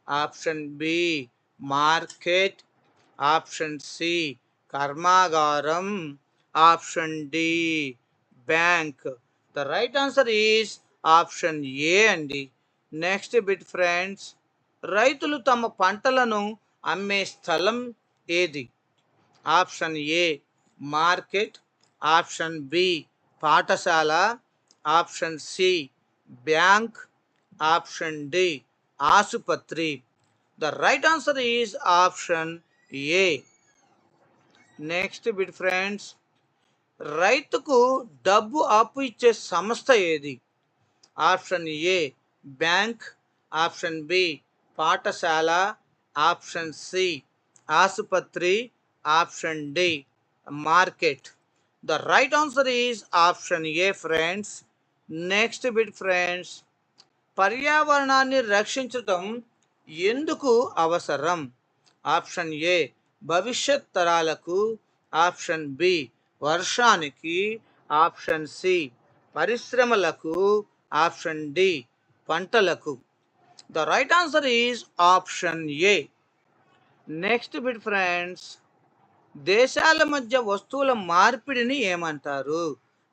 A: option B market, option C కర్మాగారం, option D bank. The right answer is option A అండి. నెక్స్ట్ బిట్ ఫ్రెండ్స్, రైతులు తమ పంటలను అమ్మే స్థలం ఏది? Option A market, option B పాఠశాల, option C bank, option D ఆసుపత్రి. The right answer is option A. Next bit friends, రైతుకు డబ్బు అప్పు ఇచ్చే సంస్థ ఏది? Option A bank, option B పాఠశాల, ఆప్షన్ సి ఆసుపత్రి, option D market. The right answer is option A friends. Next bit friends, పర్యావరణాన్ని రక్షించటం ఎందుకు అవసరం? ఆప్షన్ ఏ భవిష్యత్ తరాలకు, ఆప్షన్ బి వర్షానికి, ఆప్షన్ సి పరిశ్రమలకు, ఆప్షన్ డి పంటలకు. The right answer is option A. Next bit friends, దేశాల మధ్య వస్తువుల మార్పిడిని ఏమంటారు?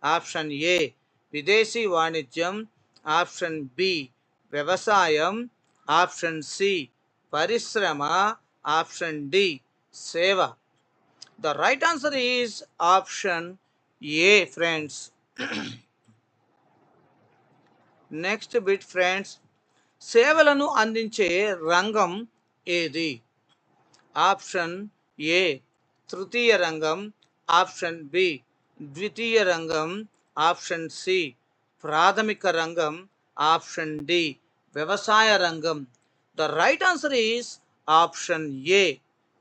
A: ఆప్షన్ ఏ విదేశీ వాణిజ్యం, ఆప్షన్ బి వ్యవసాయం, ఆప్షన్ సి పరిశ్రమ, ఆప్షన్ డి సేవ. The right answer is option A friends. Next bit friends, సేవలను అందించే రంగం ఏది? ఆప్షన్ ఏ తృతీయ రంగం, ఆప్షన్ బి ద్వితీయ రంగం, ఆప్షన్ సి ప్రాథమిక రంగం, ఆప్షన్ డి వ్యవసాయ రంగం. The right answer is option A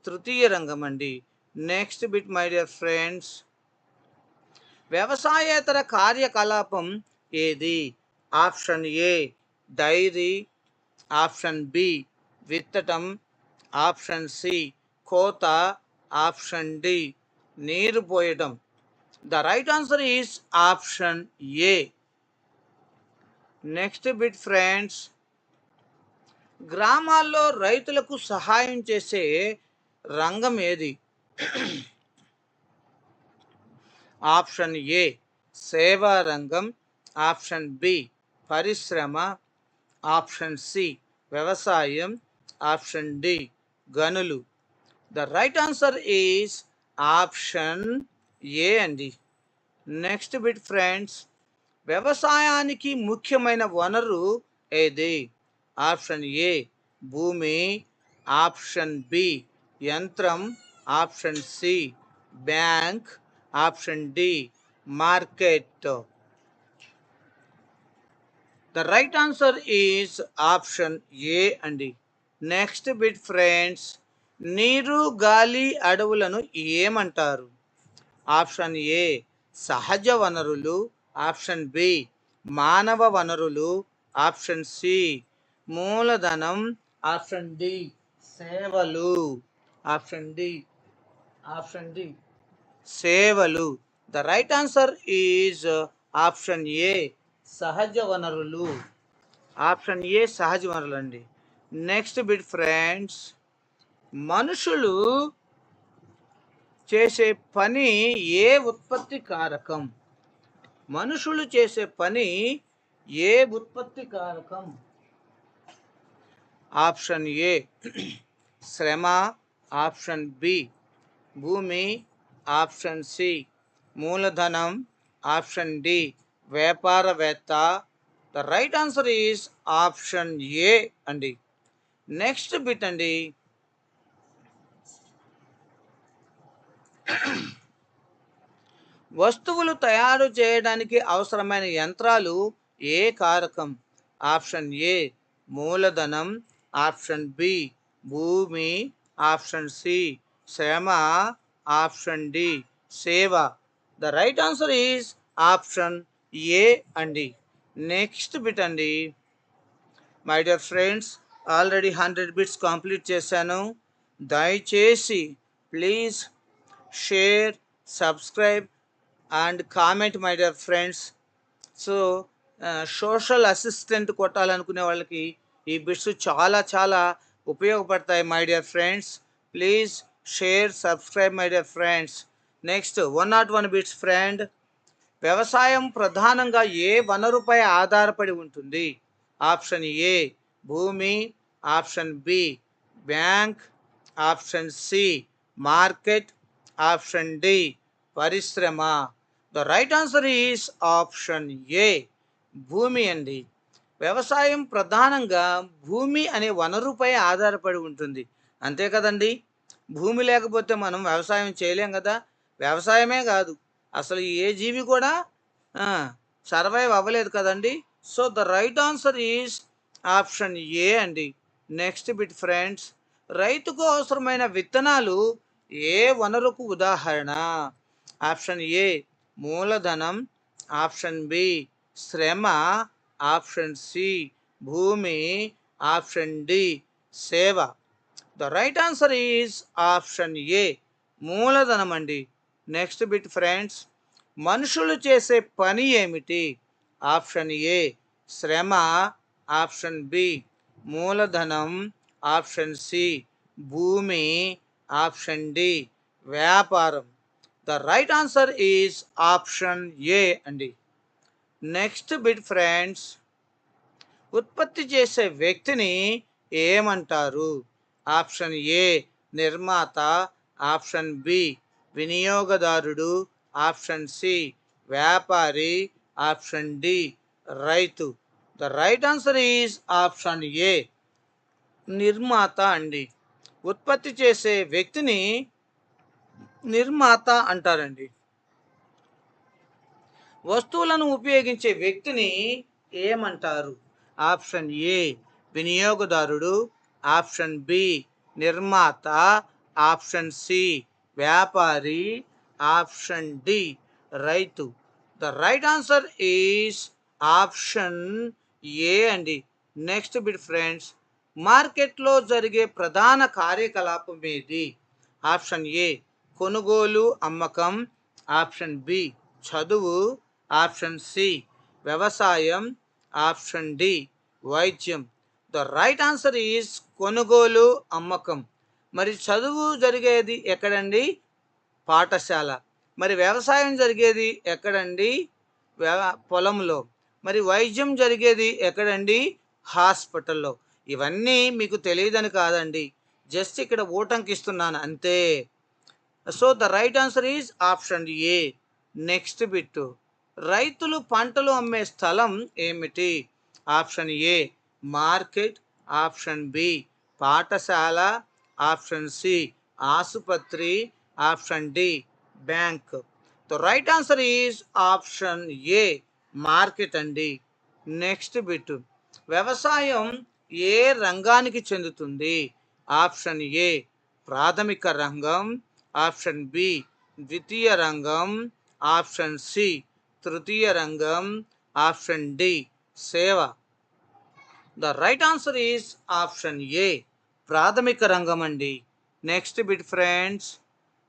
A: తృతీయ రంగం అండి. Next bit my dear friends, వ్యవసాయేతర కార్యకలాపం ఏది? Option A dairy, option B విత్తటం, ఆప్షన్ సి కోత, ఆప్షన్ డి నీరు పోయటం. The right answer is option A. Next bit friends, గ్రామాల్లో రైతులకు సహాయం చేసే రంగం ఏది? ఆప్షన్ ఏ సేవా రంగం, ఆప్షన్ బి పరిశ్రమ, ఆప్షన్ సి వ్యవసాయం, ఆప్షన్ డి గనులు. The right answer is option A అండి. నెక్స్ట్ బిట్ ఫ్రెండ్స్, వ్యవసాయానికి ముఖ్యమైన వనరు ఏది? ఆప్షన్ ఏ భూమి, ఆప్షన్ బి యంత్రం, option C bank, option D market. The right answer is option A అండి. నెక్స్ట్ బిట్ ఫ్రెండ్స్, నీరు, గాలి, అడవులను ఏమంటారు? ఆప్షన్ ఏ సహజ వనరులు, ఆప్షన్ బి మానవ వనరులు, ఆప్షన్ సి మూలధనం, ఆప్షన్ డి సేవలు. ఆప్షన్ డి సేవలు. The right answer is option ఏ సహజ వనరులు. ఆప్షన్ ఏ సహజ వనరులు అండి. నెక్స్ట్ బిట్ ఫ్రెండ్స్, మనుషులు చేసే పని ఏ ఉత్పత్తి కారకం? మనుషులు చేసే పని ఏ ఉత్పత్తి కారకం? ఆప్షన్ ఏ శ్రమ, ఆప్షన్ బి భూమి, ఆప్షన్ సి మూలధనం, ఆప్షన్ డి వ్యాపారవేత్త. The right answer is option A అండి. నెక్స్ట్ బిట్ అండి, వస్తువులు తయారు చేయడానికి అవసరమైన యంత్రాలు ఏ కారకం? ఆప్షన్ ఏ మూలధనం, ఆప్షన్ బి భూమి, ఆప్షన్ సి శ్రమ, ఆప్షన్ డి సేవ. The right answer is option A అండి. నెక్స్ట్ బిట్ అండి, my dear friends, already 100 bits complete చేశాను. దయచేసి please share, subscribe and comment my dear friends. So social assistant కొట్టాలనుకునే వాళ్ళకి ఈ బిట్స్ చాలా చాలా ఉపయోగపడతాయి my dear friends. Please share, subscribe my dear friends. Next 101 bits friend, వ్యవసాయం ప్రధానంగా ఏ వనరుపై ఆధారపడి ఉంటుంది? ఆప్షన్ ఏ భూమి, option B bank, option C market, option D పరిశ్రమ. The right answer is option A భూమి అండి. వ్యవసాయం ప్రధానంగా భూమి అనే వనరుపై ఆధారపడి ఉంటుంది, అంతే కదండి. భూమి లేకపోతే మనం వ్యవసాయం చేయలేం కదా. వ్యవసాయమే కాదు, అసలు ఏ జీవి కూడా సర్వైవ్ అవ్వలేదు కదండి. So the right answer is option A అండి. నెక్స్ట్ బిట్ ఫ్రెండ్స్, రైతుకు అవసరమైన విత్తనాలు ఏ వనరుకు ఉదాహరణ? ఆప్షన్ ఏ మూలధనం, ఆప్షన్ బి శ్రమ, ఆప్షన్ సి భూమి, ఆప్షన్ డి సేవ. The right answer is option A మూలధనం అండి. నెక్స్ట్ బిట్ ఫ్రెండ్స్, మనుషులు చేసే పని ఏమిటి? ఆప్షన్ ఏ శ్రమ, ఆప్షన్ బి మూలధనం, ఆప్షన్ సి భూమి, ఆప్షన్ డి వ్యాపారం. The right answer is option A అండి. నెక్స్ట్ బిట్ ఫ్రెండ్స్, ఉత్పత్తి చేసే వ్యక్తిని ఏమంటారు? ఆప్షన్ ఏ నిర్మాత, ఆప్షన్ బి వినియోగదారుడు, ఆప్షన్ సి వ్యాపారి, ఆప్షన్ డి రైతు. The right answer is option A నిర్మాత అండి. ఉత్పత్తి చేసే వ్యక్తిని నిర్మాత అంటారండి. వస్తువులను ఉపయోగించే వ్యక్తిని ఏమంటారు? ఆప్షన్ ఏ వినియోగదారుడు, ఆప్షన్ బి నిర్మాత, ఆప్షన్ సి వ్యాపారి, ఆప్షన్ డి రైతు. The right answer is option A అండి. నెక్స్ట్ బిట్ ఫ్రెండ్స్, మార్కెట్లో జరిగే ప్రధాన కార్యకలాపం ఏది? ఆప్షన్ ఏ కొనుగోలు అమ్మకం, ఆప్షన్ బి చదువు, ఆప్షన్ సి వ్యవసాయం, ఆప్షన్ డి వైద్యం. ద రైట్ ఆన్సర్ ఈజ్ కొనుగోలు అమ్మకం. మరి చదువు జరిగేది ఎక్కడండి? పాఠశాల. మరి వ్యవసాయం జరిగేది ఎక్కడండి? పొలంలో. మరి వైద్యం జరిగేది ఎక్కడండి? హాస్పిటల్లో. ఇవన్నీ మీకు తెలియదని కాదండి, జస్ట్ ఇక్కడ ఓటంకి ఇస్తున్నాను అంతే. So the right answer is option A. Next bit, రైతులు పంటలు అమ్మే స్థలం ఏమిటి? Option A market, option B పాఠశాల, ఆప్షన్ సి ఆసుపత్రి, option D bank. The right answer is option A market అండి. నెక్స్ట్ బిట్, వ్యవసాయం ఏ రంగానికి చెందుతుంది? ఆప్షన్ ఏ ప్రాథమిక రంగం, ఆప్షన్ బి ద్వితీయ రంగం, ఆప్షన్ సి తృతీయ రంగం, ఆప్షన్ డి సేవ. The right answer is option A ప్రాథమిక రంగం అండి. నెక్స్ట్ బిట్ ఫ్రెండ్స్,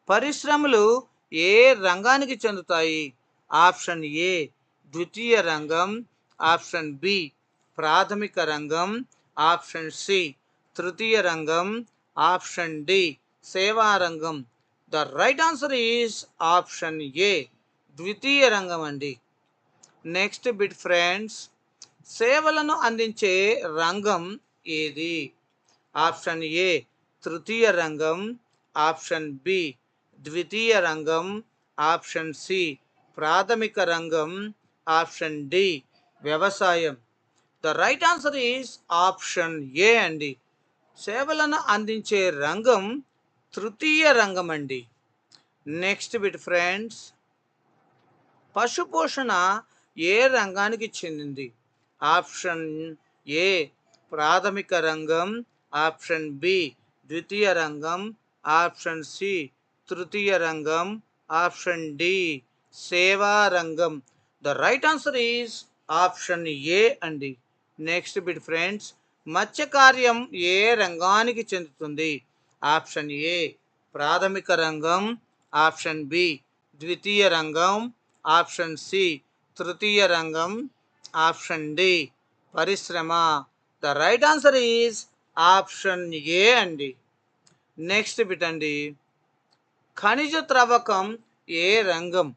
A: పరిశ్రమలు ఏ రంగానికి చెందుతాయి? ఆప్షన్ ఏ ద్వితీయ రంగం, ఆప్షన్ బి ప్రాథమిక రంగం, ఆప్షన్ సి తృతీయ రంగం, ఆప్షన్ డి సేవా రంగం. The right answer is option A ద్వితీయ రంగం అండి. నెక్స్ట్ బిట్ ఫ్రెండ్స్, సేవలను అందించే రంగం ఏది? ఆప్షన్ ఏ తృతీయ రంగం, ఆప్షన్ బి ద్వితీయ రంగం, ఆప్షన్ సి ప్రాథమిక రంగం, ఆప్షన్ డి వ్యవసాయం. The right answer is option A అండి. సేవలను అందించే రంగం తృతీయ రంగం అండి. నెక్స్ట్ బిట్ ఫ్రెండ్స్, పశుపోషణ ఏ రంగానికి చెందింది? ఆప్షన్ ఏ ప్రాథమిక రంగం, ఆప్షన్ బి ద్వితీయ రంగం, ఆప్షన్ సి తృతీయ రంగం, ఆప్షన్ డి సేవా రంగం. The right answer is option A అండి. నెక్స్ట్ బిట్ ఫ్రెండ్స్, మత్స్యకార్యం ఏ రంగానికి చెందుతుంది? ఆప్షన్ ఏ ప్రాథమిక రంగం, ఆప్షన్ బి ద్వితీయ రంగం, ఆప్షన్ సి తృతీయ రంగం, ఆప్షన్ డి పరిశ్రమ. The right answer is option A అండి. నెక్స్ట్ బిట్ అండి, ఖనిజ త్రవ్వకం ఏ రంగం?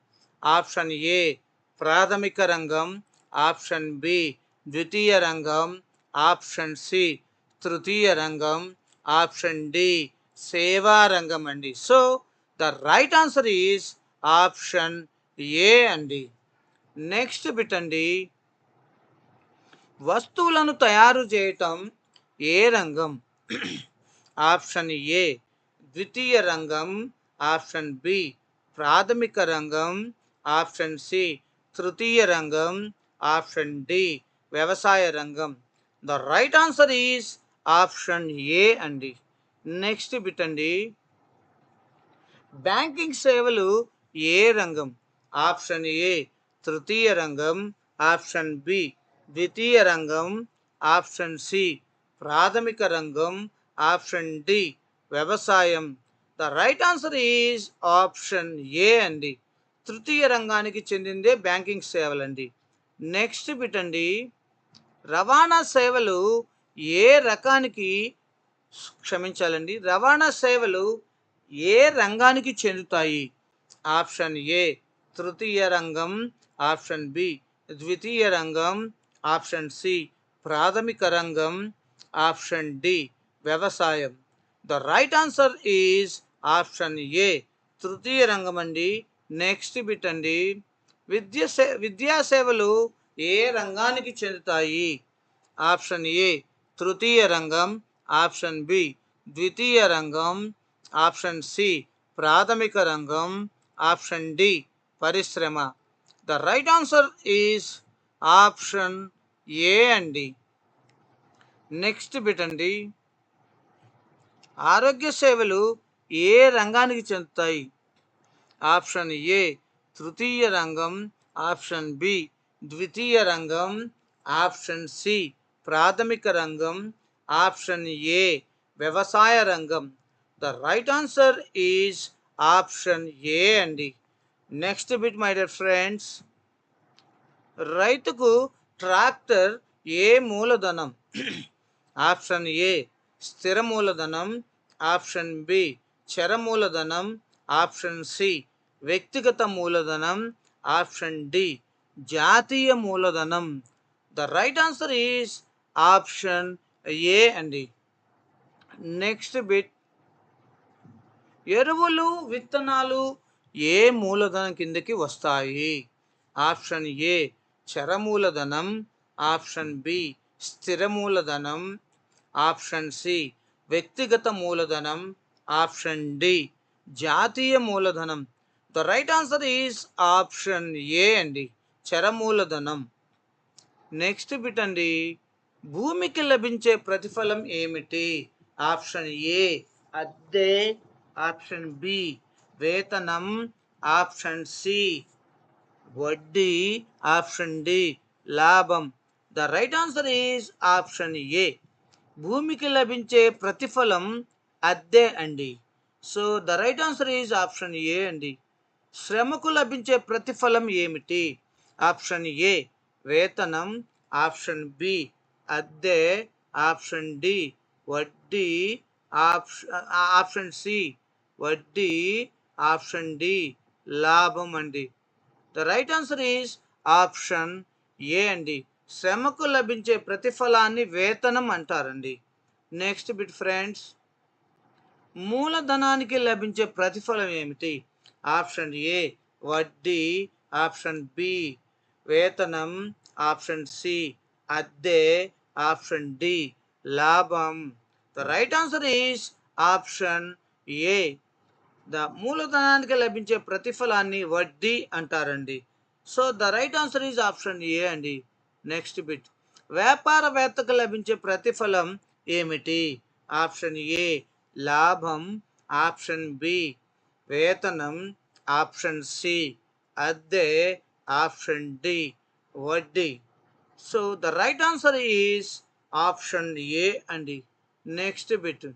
A: ఆప్షన్ ఏ ప్రాథమిక రంగం, ఆప్షన్ బి ద్వితీయ రంగం, ఆప్షన్ సి తృతీయ రంగం, ఆప్షన్ డి సేవా రంగం అండి. So the right answer is option A అండి. నెక్స్ట్ బిట్ అండి, వస్తువులను తయారు చేయటం ఏ రంగం? ఆప్షన్ ఏ ద్వితీయ రంగం, ఆప్షన్ బి ప్రాథమిక రంగం, ఆప్షన్ సి తృతీయ రంగం, ఆప్షన్ డి వ్యవసాయ రంగం. The right answer is option A అండి. నెక్స్ట్ బిట్ అండి, బ్యాంకింగ్ సేవలు ఏ రంగం? ఆప్షన్ ఏ తృతీయ రంగం, ఆప్షన్ బి ద్వితీయ రంగం, ఆప్షన్ సి ప్రాథమిక రంగం, ఆప్షన్ డి వ్యవసాయం. The right answer is option A అండి. తృతీయ రంగానికి చెందిందే బ్యాంకింగ్ సేవలండి. నెక్స్ట్ బిట్ అండి, రవాణా సేవలు ఏ రకానికి క్షమించాలండి రవాణా సేవలు ఏ రంగానికి చెందుతాయి? ఆప్షన్ ఏ తృతీయ రంగం, ఆప్షన్ బి ద్వితీయ రంగం, ఆప్షన్ సి ప్రాథమిక రంగం, ఆప్షన్ డి వ్యవసాయం. The right answer is option A తృతీయ రంగం అండి. నెక్స్ట్ బిట్ అండి, విద్యా సేవలు ఏ రంగానికి చెందుతాయి? ఆప్షన్ ఏ తృతీయ రంగం, ఆప్షన్ బి ద్వితీయ రంగం, ఆప్షన్ సి ప్రాథమిక రంగం, ఆప్షన్ డి పరిశ్రమ. The right answer is option A అండి. నెక్స్ట్ బిట్ అండి, ఆరోగ్య సేవలు ఏ రంగానికి చెందుతాయి? ఆప్షన్ ఏ తృతీయ రంగం, ఆప్షన్ బి ద్వితీయ రంగం, ఆప్షన్ సి ప్రాథమిక రంగం, ఆప్షన్ ఏ వ్యవసాయ రంగం. The right answer is option A అండి. Next bit my dear friends, రైతుకు ట్రాక్టర్ ఏ మూలధనం? ఆప్షన్ ఏ స్థిర మూలధనం, ఆప్షన్ బి చర మూలధనం, ఆప్షన్ సి వ్యక్తిగత మూలధనం, ఆప్షన్ డి జాతీయ మూలధనం. The right answer is option A అండి. నెక్స్ట్ బిట్, ఎరువులు విత్తనాలు ఏ మూలధనం కిందకి వస్తాయి? ఆప్షన్ ఏ చరమూలధనం, ఆప్షన్ బి స్థిర మూలధనం, ఆప్షన్ సి వ్యక్తిగత మూలధనం, ఆప్షన్ డి జాతీయ మూలధనం. The right answer is option A అండి, చరమూలధనం. నెక్స్ట్ బిట్ అండి, భూమికి లభించే ప్రతిఫలం ఏమిటి? ఆప్షన్ ఏ అద్దె, ఆప్షన్ బి వేతనం, ఆప్షన్ సి వడ్డీ, ఆప్షన్ డి లాభం. The right answer is option ఏ. భూమికి లభించే ప్రతిఫలం అద్దె అండి. So the right answer is option A అండి. శ్రమకు లభించే ప్రతిఫలం ఏమిటి? ఆప్షన్ ఏ వేతనం, ఆప్షన్ బి అద్దె, ఆప్షన్ డి వడ్డీ, ఆప్షన్ సి వడ్డీ, ఆప్షన్ డి లాభం అండి. The right answer is option A అండి. శ్రమకు లభించే ప్రతిఫలాన్ని వేతనం అంటారండి. నెక్స్ట్ బిట్ ఫ్రెండ్స్, మూలధనానికి లభించే ప్రతిఫలం ఏమిటి? ఆప్షన్ ఏ వడ్డీ, ఆప్షన్ బి వేతనం, ఆప్షన్ సి అద్దె, ఆప్షన్ డి లాభం. The right answer is option A. The మూలధనానికి లభించే ప్రతిఫలాన్ని వడ్డీ అంటారండి. So the right answer is option A అండి. నెక్స్ట్ బిట్, వ్యాపారవేత్తకు లభించే ప్రతిఫలం ఏమిటి? ఆప్షన్ ఏ లాభం, ఆప్షన్ బి వేతనం, ఆప్షన్ సి అద్దె, ఆప్షన్ డి వడ్డీ. So the right answer is option A అండి. నెక్స్ట్ బిట్,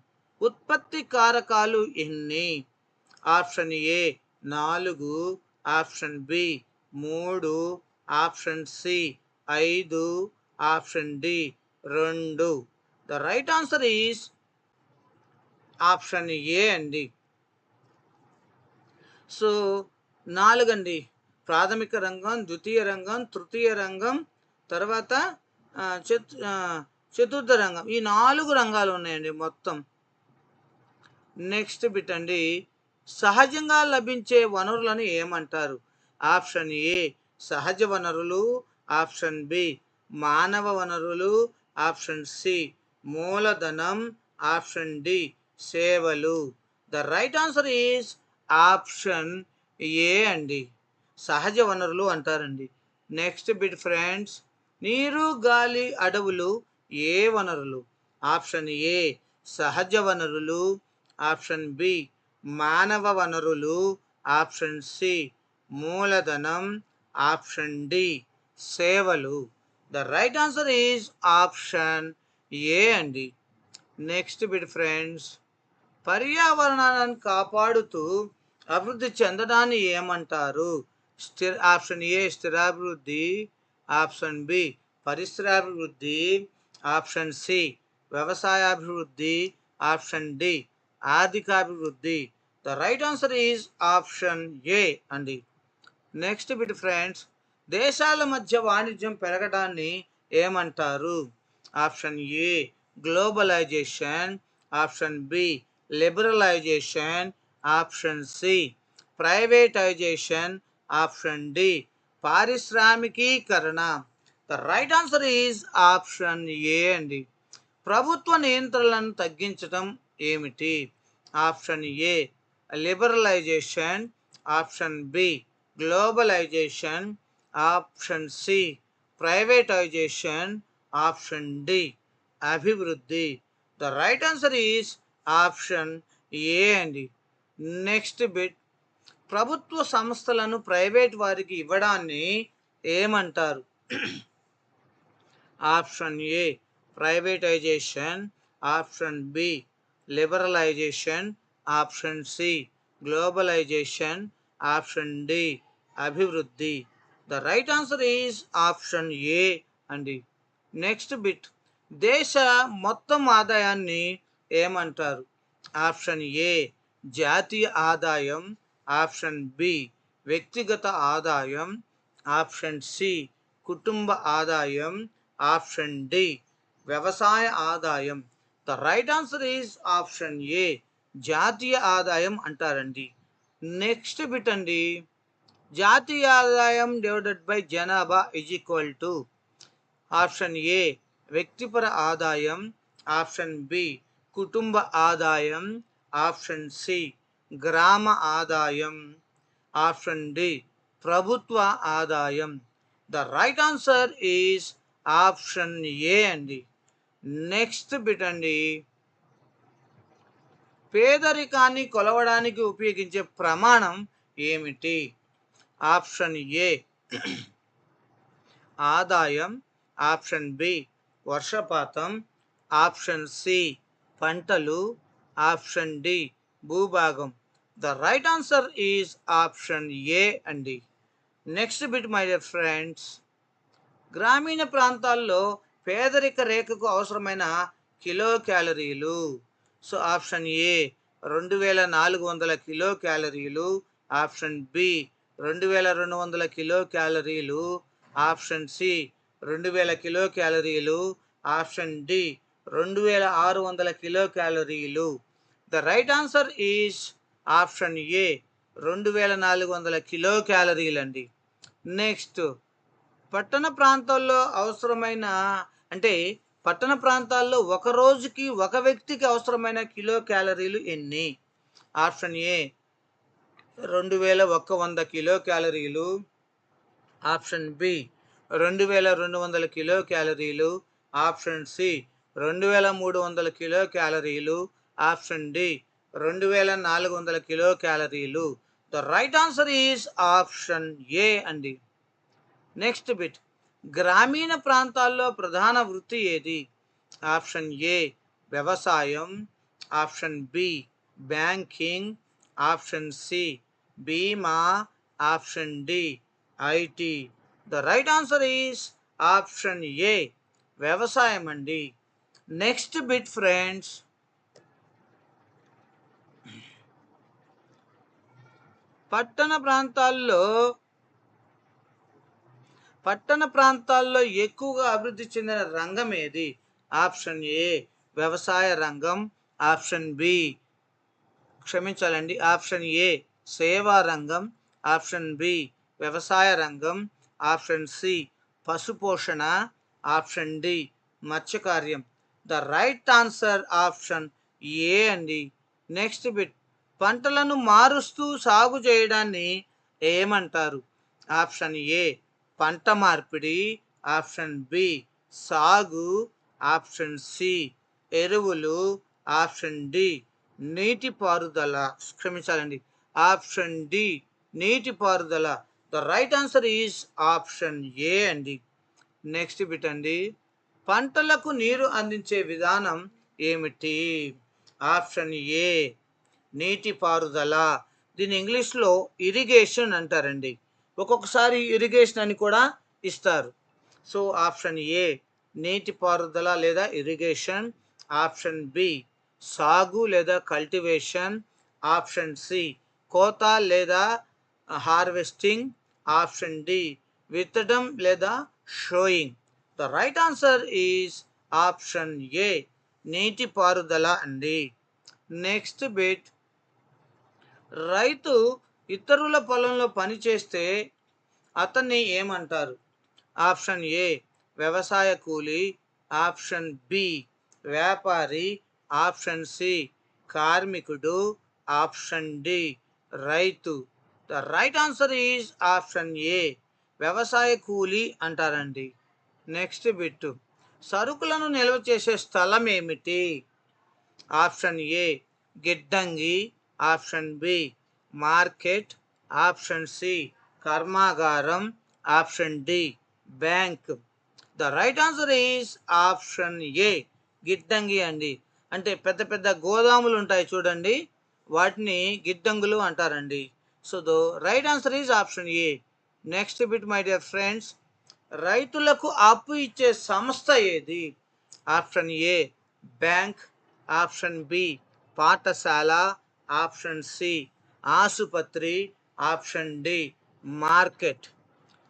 A: ఉత్పత్తి కారకాలు ఎన్ని? Option A 4, option B 3, option C 5, option D 2. The right answer is option A అండి. So 4 అండి, ప్రాథమిక రంగం, ద్వితీయ రంగం, తృతీయ రంగం, తర్వాత చతుర్థ రంగం. ఈ 4 రంగాలు ఉన్నాయండి మొత్తం. నెక్స్ట్ బిట్ అండి, సహజంగా లభించే వనరులను ఏమంటారు? ఆప్షన్ ఏ సహజ వనరులు, ఆప్షన్ బి మానవ వనరులు, ఆప్షన్ సి మూలధనం, ఆప్షన్ డి సేవలు. The right answer is option A అండి, సహజ వనరులు అంటారండి. నెక్స్ట్ బిట్ ఫ్రెండ్స్, నీరు, గాలి, అడవులు ఏ వనరులు? ఆప్షన్ ఏ సహజ వనరులు, ఆప్షన్ బి మానవ వనరులు, ఆప్షన్ సి మూలధనం, ఆప్షన్ డి సేవలు. The right answer is option A అండి. నెక్స్ట్ బిట్ ఫ్రెండ్స్, పర్యావరణాన్ని కాపాడుతూ అభివృద్ధి చెందడాన్ని ఏమంటారు? ఆప్షన్ ఏ స్థిరాభివృద్ధి, ఆప్షన్ బి పరిసరాభివృద్ధి, ఆప్షన్ సి వ్యవసాయాభివృద్ధి, ఆప్షన్ డి ఆర్థికాభివృద్ధి. The right answer is option A అండి. నెక్స్ట్ బిట్ ఫ్రెండ్స్, దేశాల మధ్య వాణిజ్యం పెరగడాన్ని ఏమంటారు? Option A globalisation, option B liberalisation, option C privatisation, option D పారిశ్రామికీకరణ. The right answer is option A అండి. ప్రభుత్వ నియంత్రణలను తగ్గించడం ఏమిటి? Option A liberalisation, option B globalization, option C privatisation, option D అభివృద్ధి. The right answer is option A అండి. Next bit, ప్రభుత్వ సంస్థలను ప్రైవేట్ వారికి ఇవ్వడాన్ని ఏమంటారు? Option A privatization, option B liberalisation, option C globalisation, option D అభివృద్ధి. The right answer is option A అండి. Next bit, దేశ మొత్తం ఆదాయాన్ని ఏమంటారు? ఆప్షన్ ఏ జాతీయ ఆదాయం, ఆప్షన్ బి వ్యక్తిగత ఆదాయం, ఆప్షన్ సి కుటుంబ ఆదాయం, ఆప్షన్ డి వ్యవసాయ ఆదాయం. The right answer is option A, జాతీయ ఆదాయం అంటారండి. నెక్స్ట్ బిట్ అండి, జాతీయ ఆదాయం డివైడెడ్ బై జనాభా is equal to option A వ్యక్తిపర ఆదాయం, ఆప్షన్ బి కుటుంబ ఆదాయం, ఆప్షన్ సి గ్రామ ఆదాయం, ఆప్షన్ డి ప్రభుత్వ ఆదాయం. The right answer is option A అండి. నెక్స్ట్ బిట్ అండి, పేదరికాన్ని కొలవడానికి ఉపయోగించే ప్రమాణం ఏమిటి? ఆప్షన్ ఏ ఆదాయం, ఆప్షన్ బి వర్షపాతం, ఆప్షన్ సి పంటలు, ఆప్షన్ డి భూభాగం. The right answer is option A అండి. Next bit my dear friends, గ్రామీణ ప్రాంతాల్లో పేదరిక రేఖకు అవసరమైన కిలో క్యాలరీలు. సో ఆప్షన్ ఏ 2400 కిలో క్యాలరీలు, ఆప్షన్ బి 2200 కిలో క్యాలరీలు, ఆప్షన్ సి 2000 కిలో క్యాలరీలు, ఆప్షన్ డి 2600 కిలో క్యాలరీలు. The right answer is option A 2400 kilo క్యాలరీలు అండి. నెక్స్ట్, పట్టణ ప్రాంతాల్లో అవసరమైన పట్టణ ప్రాంతాల్లో ఒక రోజుకి ఒక వ్యక్తికి అవసరమైన కిలో క్యాలరీలు ఎన్ని? ఆప్షన్ ఏ 2100 కిలో క్యాలరీలు, ఆప్షన్ బి 2200 కిలో క్యాలరీలు, ఆప్షన్ సి 2300 కిలో క్యాలరీలు, ఆప్షన్ డి 2400 కిలో క్యాలరీలు. The right answer is option A అండి. నెక్స్ట్ బిట్, గ్రామీణ ప్రాంతాల్లో ప్రధాన వృత్తి ఏది? ఆప్షన్ ఏ వ్యవసాయం, option B banking, option C బీమా, option D IT. The right answer is option A వ్యవసాయం అండి. నెక్స్ట్ బిట్ ఫ్రెండ్స్, పట్టణ ప్రాంతాల్లో ఎక్కువగా అభివృద్ధి చెందిన రంగం ఏది? ఆప్షన్ ఏ వ్యవసాయ రంగం, ఆప్షన్ బి ఆప్షన్ ఏ సేవా రంగం, ఆప్షన్ బి వ్యవసాయ రంగం, ఆప్షన్ సి పశుపోషణ, ఆప్షన్ డి మత్స్యకార్యం. The right answer option A అండి. నెక్స్ట్ బిట్, పంటలను మారుస్తూ సాగు చేయడాన్ని ఏమంటారు? ఆప్షన్ ఏ పంట మార్పిడి, ఆప్షన్ బి సాగు, ఆప్షన్ సి ఎరువులు, ఆప్షన్ డి నీటిపారుదల. ఆప్షన్ డి నీటిపారుదల. The right answer is option A అండి. నెక్స్ట్ బిట్ అండి, పంటలకు నీరు అందించే విధానం ఏమిటి? ఆప్షన్ ఏ నీటిపారుదల. దీని ఇంగ్లీష్లో ఇరిగేషన్ అంటారండి. ఒక్కొక్కసారి ఇరిగేషన్ అని కూడా ఇస్తారు. సో ఆప్షన్ ఏ నీటిపారుదల లేదా ఇరిగేషన్, ఆప్షన్ బి సాగు లేదా కల్టివేషన్, ఆప్షన్ సి కోత లేదా హార్వెస్టింగ్, ఆప్షన్ డి విత్తడం లేదా sowing. The right answer is option A నీటిపారుదల అండి. నెక్స్ట్ బిట్, రైతు ఇతరుల పొలంలో పనిచేస్తే అతన్ని ఏమంటారు? ఆప్షన్ ఏ వ్యవసాయ కూలి, ఆప్షన్ బి వ్యాపారి, ఆప్షన్ సి కార్మికుడు, ఆప్షన్ డి రైతు. The right answer is option A వ్యవసాయ కూలి అంటారండి. నెక్స్ట్ బిట్, సరుకులను నిల్వ చేసే స్థలం ఏమిటి? ఆప్షన్ ఏ గిడ్డంగి, option B market, option C కర్మాగారం, option D bank. The right answer is option A గిడ్డంగి అండి. పెద్ద పెద్ద గోదాములు ఉంటాయి చూడండి, వాటిని గిడ్డంగులు అంటారండి. So the right answer is option A. Next bit my dear friends, రైతులకు అప్పు ఇచ్చే సంస్థ ఏది? Option A bank, option B పాఠశాల, ఆప్షన్ సి ఆసుపత్రి, option D market.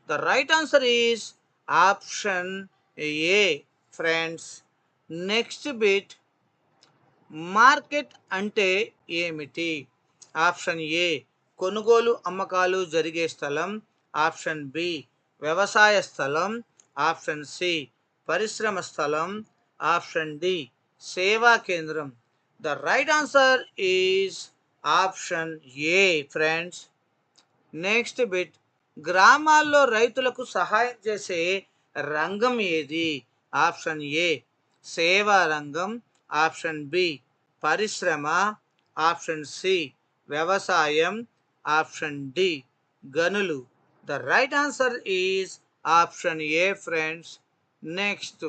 A: The right answer is option A friends. Next bit, market అంటే ఏమిటి? Option ఏ కొనుగోలు అమ్మకాలు జరిగే స్థలం. ఆప్షన్ బి వ్యవసాయ స్థలం. ఆప్షన్ సి పరిశ్రమ స్థలం. ఆప్షన్ డి సేవా కేంద్రం. The right answer is option A friends. Next bit, గ్రామాల్లో రైతులకు సహాయం చేసే రంగం ఏది? ఆప్షన్ ఏ సేవా రంగం. ఆప్షన్ బి పరిశ్రమ. ఆప్షన్ సి వ్యవసాయం. ఆప్షన్ డి గనులు. The right answer is option A friends. Next,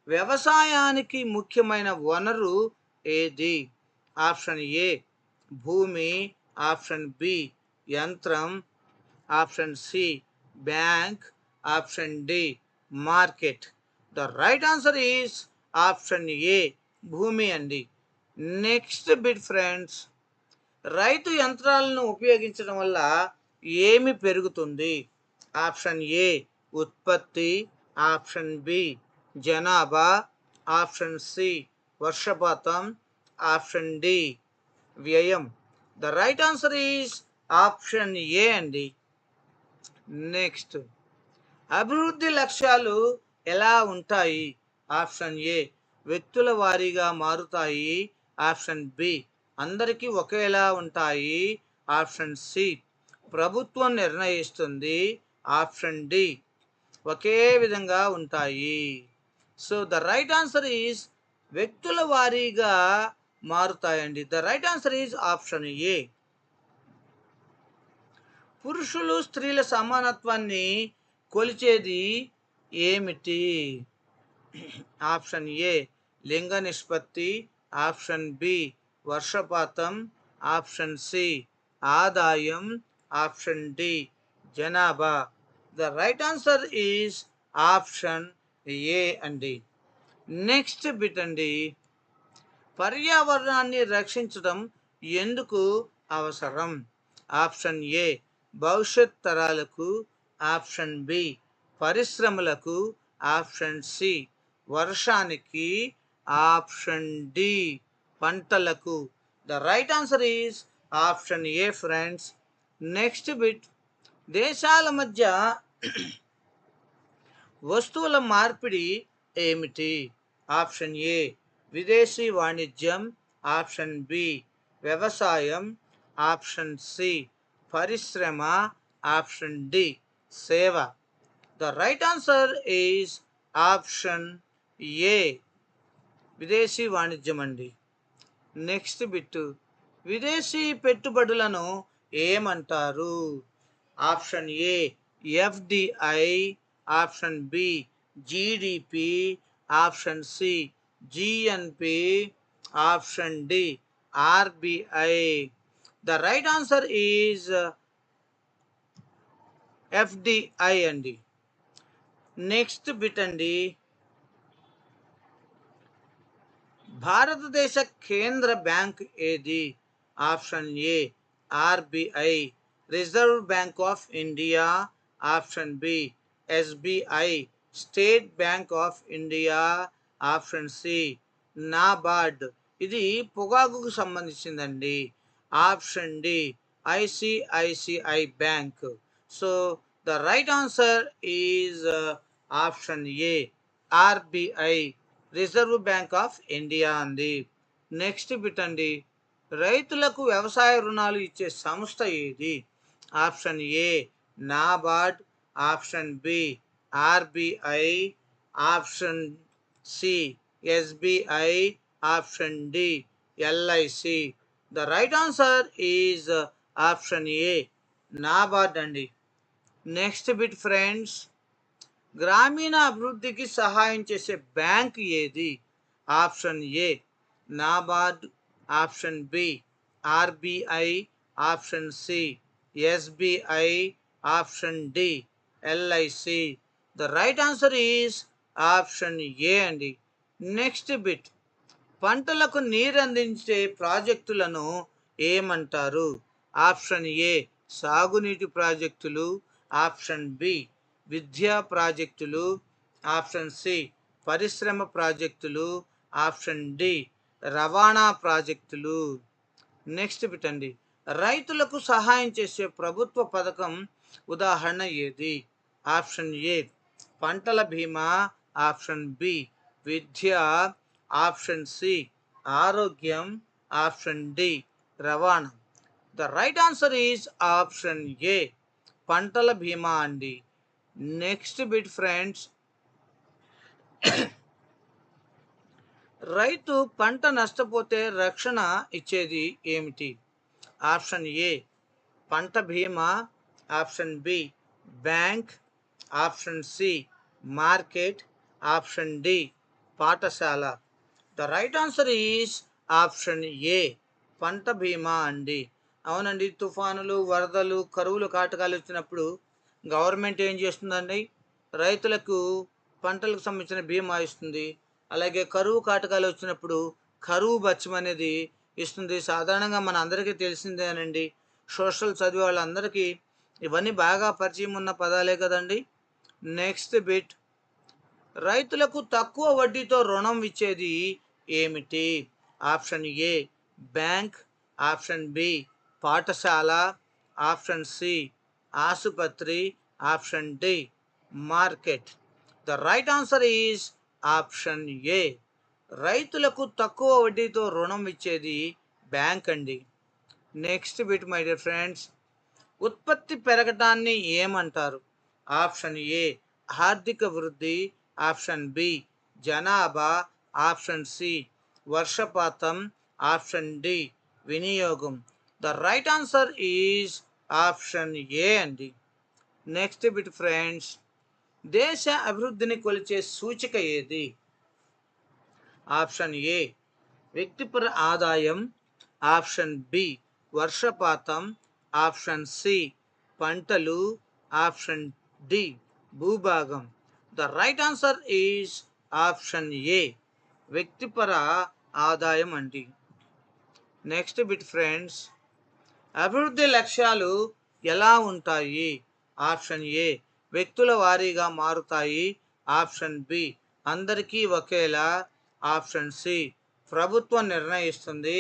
A: వ్యవసాయానికి ముఖ్యమైన వనరు ఏది? ఆప్షన్ ఏ భూమి. ఆప్షన్ బి యంత్రం. Option C bank. Option D market. The right answer is option A భూమి అండి. నెక్స్ట్ బిట్ ఫ్రెండ్స్, రైతు యంత్రాలను ఉపయోగించడం వల్ల ఏమి పెరుగుతుంది? ఆప్షన్ ఏ ఉత్పత్తి. ఆప్షన్ బి జనాభా. ఆప్షన్ సి వర్షపాతం. ఆప్షన్ డి వ్యయం. The right answer is option A అండి. నెక్స్ట్, అభివృద్ధి లక్ష్యాలు ఎలా ఉంటాయి? ఆప్షన్ ఏ వ్యక్తుల వారీగా మారుతాయి. ఆప్షన్ బి అందరికీ ఒకేలా ఉంటాయి. ఆప్షన్ సి ప్రభుత్వం నిర్ణయిస్తుంది. ఆప్షన్ డి ఒకే విధంగా ఉంటాయి. So the right answer is వ్యక్తుల వారీగా మారుతాయండి. The right answer is option A. పురుషులు స్త్రీల సమానత్వాన్ని కొలిచేది ఏమిటి? ఆప్షన్ ఏ లింగ నిష్పత్తి. ఆప్షన్ బి వర్షపాతం. ఆప్షన్ సి ఆదాయం. ఆప్షన్ డి జనాభా. The right answer is option A అండి. నెక్స్ట్ బిట్ అండి, పర్యావరణాన్ని రక్షించడం ఎందుకు అవసరం? ఆప్షన్ ఏ భవిష్యత్ తరాలకు. ఆప్షన్ బి పరిశ్రమలకు. ఆప్షన్ సి వర్షానికి. ఆప్షన్ డి పంటలకు. The right answer is option A friends. Next bit, దేశాల మధ్య వస్తువుల మార్పిడి ఏమిటి? ఆప్షన్ ఏ విదేశీ వాణిజ్యం. ఆప్షన్ బి వ్యవసాయం. ఆప్షన్ సి పరిశ్రమ. ఆప్షన్ డి సేవ. The right answer is option A విదేశీ వాణిజ్యం అండి. నెక్స్ట్ బిట్, విదేశీ పెట్టుబడులను ఏమంటారు? Option A FDI. Option B GDP. Option C GNP. Option D RBI. The right answer is FDI అండి. నెక్స్ట్ బిట్ అండి, భారతదేశ కేంద్ర బ్యాంక్ ఏది? Option A RBI Reserve Bank of India. Option B SBI State Bank of India. Option C NABARD, ఇది పొగాకుకు సంబంధించిందండి. Option D ICICI bank. So the right answer is option A RBI Reserve Bank of India అండి. Next bit అండి, రైతులకు వ్యవసాయ రుణాలు ఇచ్చే సంస్థ ఏది? Option A NABARD. Option B RBI. Option C SBI. Option D LIC. The right answer is option A NABARD అండి. Next bit friends, గ్రామీణ అభివృద్ధికి సహాయం చేసే బ్యాంక్ ఏది? Option A NABARD. Option B RBI. Option C SBI. Option D LIC. The right answer is option A అండి. Next bit, పంటలకు నీరందించే ప్రాజెక్టులను ఏమంటారు? ఆప్షన్ ఏ సాగునీటి ప్రాజెక్టులు. ఆప్షన్ బి విద్యా ప్రాజెక్టులు. ఆప్షన్ సి పరిశ్రమ ప్రాజెక్టులు. ఆప్షన్ డి రవాణా ప్రాజెక్టులు. నెక్స్ట్ పెట్టండి, రైతులకు సహాయం చేసే ప్రభుత్వ పథకం ఉదాహరణ ఏది? ఆప్షన్ ఏ పంటల బీమా, ఆప్షన్ బి విద్య, ఆప్షన్ సి ఆరోగ్యం, ఆప్షన్ డి రవాణా. The right answer is option ఏ పంటల బీమా అండి. నెక్స్ట్ బిట్ ఫ్రెండ్స్, రైతు పంట నష్టపోతే రక్షణ ఇచ్చేది ఏమిటి? ఆప్షన్ ఏ పంట బీమా, option B bank, option C market, option D పాఠశాల. The right answer is option A పంట బీమా అండి. అవునండి, తుఫానులు, వరదలు, కరువులు కాటకాలు వచ్చినప్పుడు గవర్నమెంట్ ఏం చేస్తుందండి? రైతులకు పంటలకు సంబంధించిన బీమా ఇస్తుంది. అలాగే కరువు కాటకాలు వచ్చినప్పుడు కరువు బత్యం అనేది ఇస్తుంది. సాధారణంగా మన అందరికీ తెలిసిందేనండి, సోషల్ చదివే వాళ్ళందరికీ ఇవన్నీ బాగా పరిచయం ఉన్న పదాలే కదండి. నెక్స్ట్ బిట్, రైతులకు తక్కువ వడ్డీతో రుణం ఇచ్చేది ఏమిటి? Option A bank, option B పాఠశాల, ఆప్షన్ సి ఆసుపత్రి, option D market. The right answer is option A రైతులకు తక్కువ వడ్డీతో రుణం ఇచ్చేది బ్యాంక్ అండి. Next bit my dear friends, ఉత్పత్తి పెరగటాన్ని ఏమంటారు? ఆప్షన్ ఏ ఆర్థిక వృద్ధి, ఆప్షన్ బి జనాభా, ఆప్షన్ సి వర్షపాతం, ఆప్షన్ డి వినియోగం. The right answer is option A అండి. నెక్స్ట్ బిట్ ఫ్రెండ్స్, దేశ అభివృద్ధిని కొలిచే సూచిక ఏది? ఆప్షన్ ఏ వ్యక్తిపర ఆదాయం, ఆప్షన్ బి వర్షపాతం, ఆప్షన్ సి పంటలు, ఆప్షన్ డి భూభాగం. The right answer is option A వ్యక్తిపర ఆదాయం అండి. నెక్స్ట్ బిట్ ఫ్రెండ్స్, అభివృద్ధి లక్ష్యాలు ఎలా ఉంటాయి? ఆప్షన్ ఏ వ్యక్తుల వారీగా మారుతాయి, ఆప్షన్ బి అందరికీ ఒకేలా, ఆప్షన్ సి ప్రభుత్వం నిర్ణయిస్తుంది,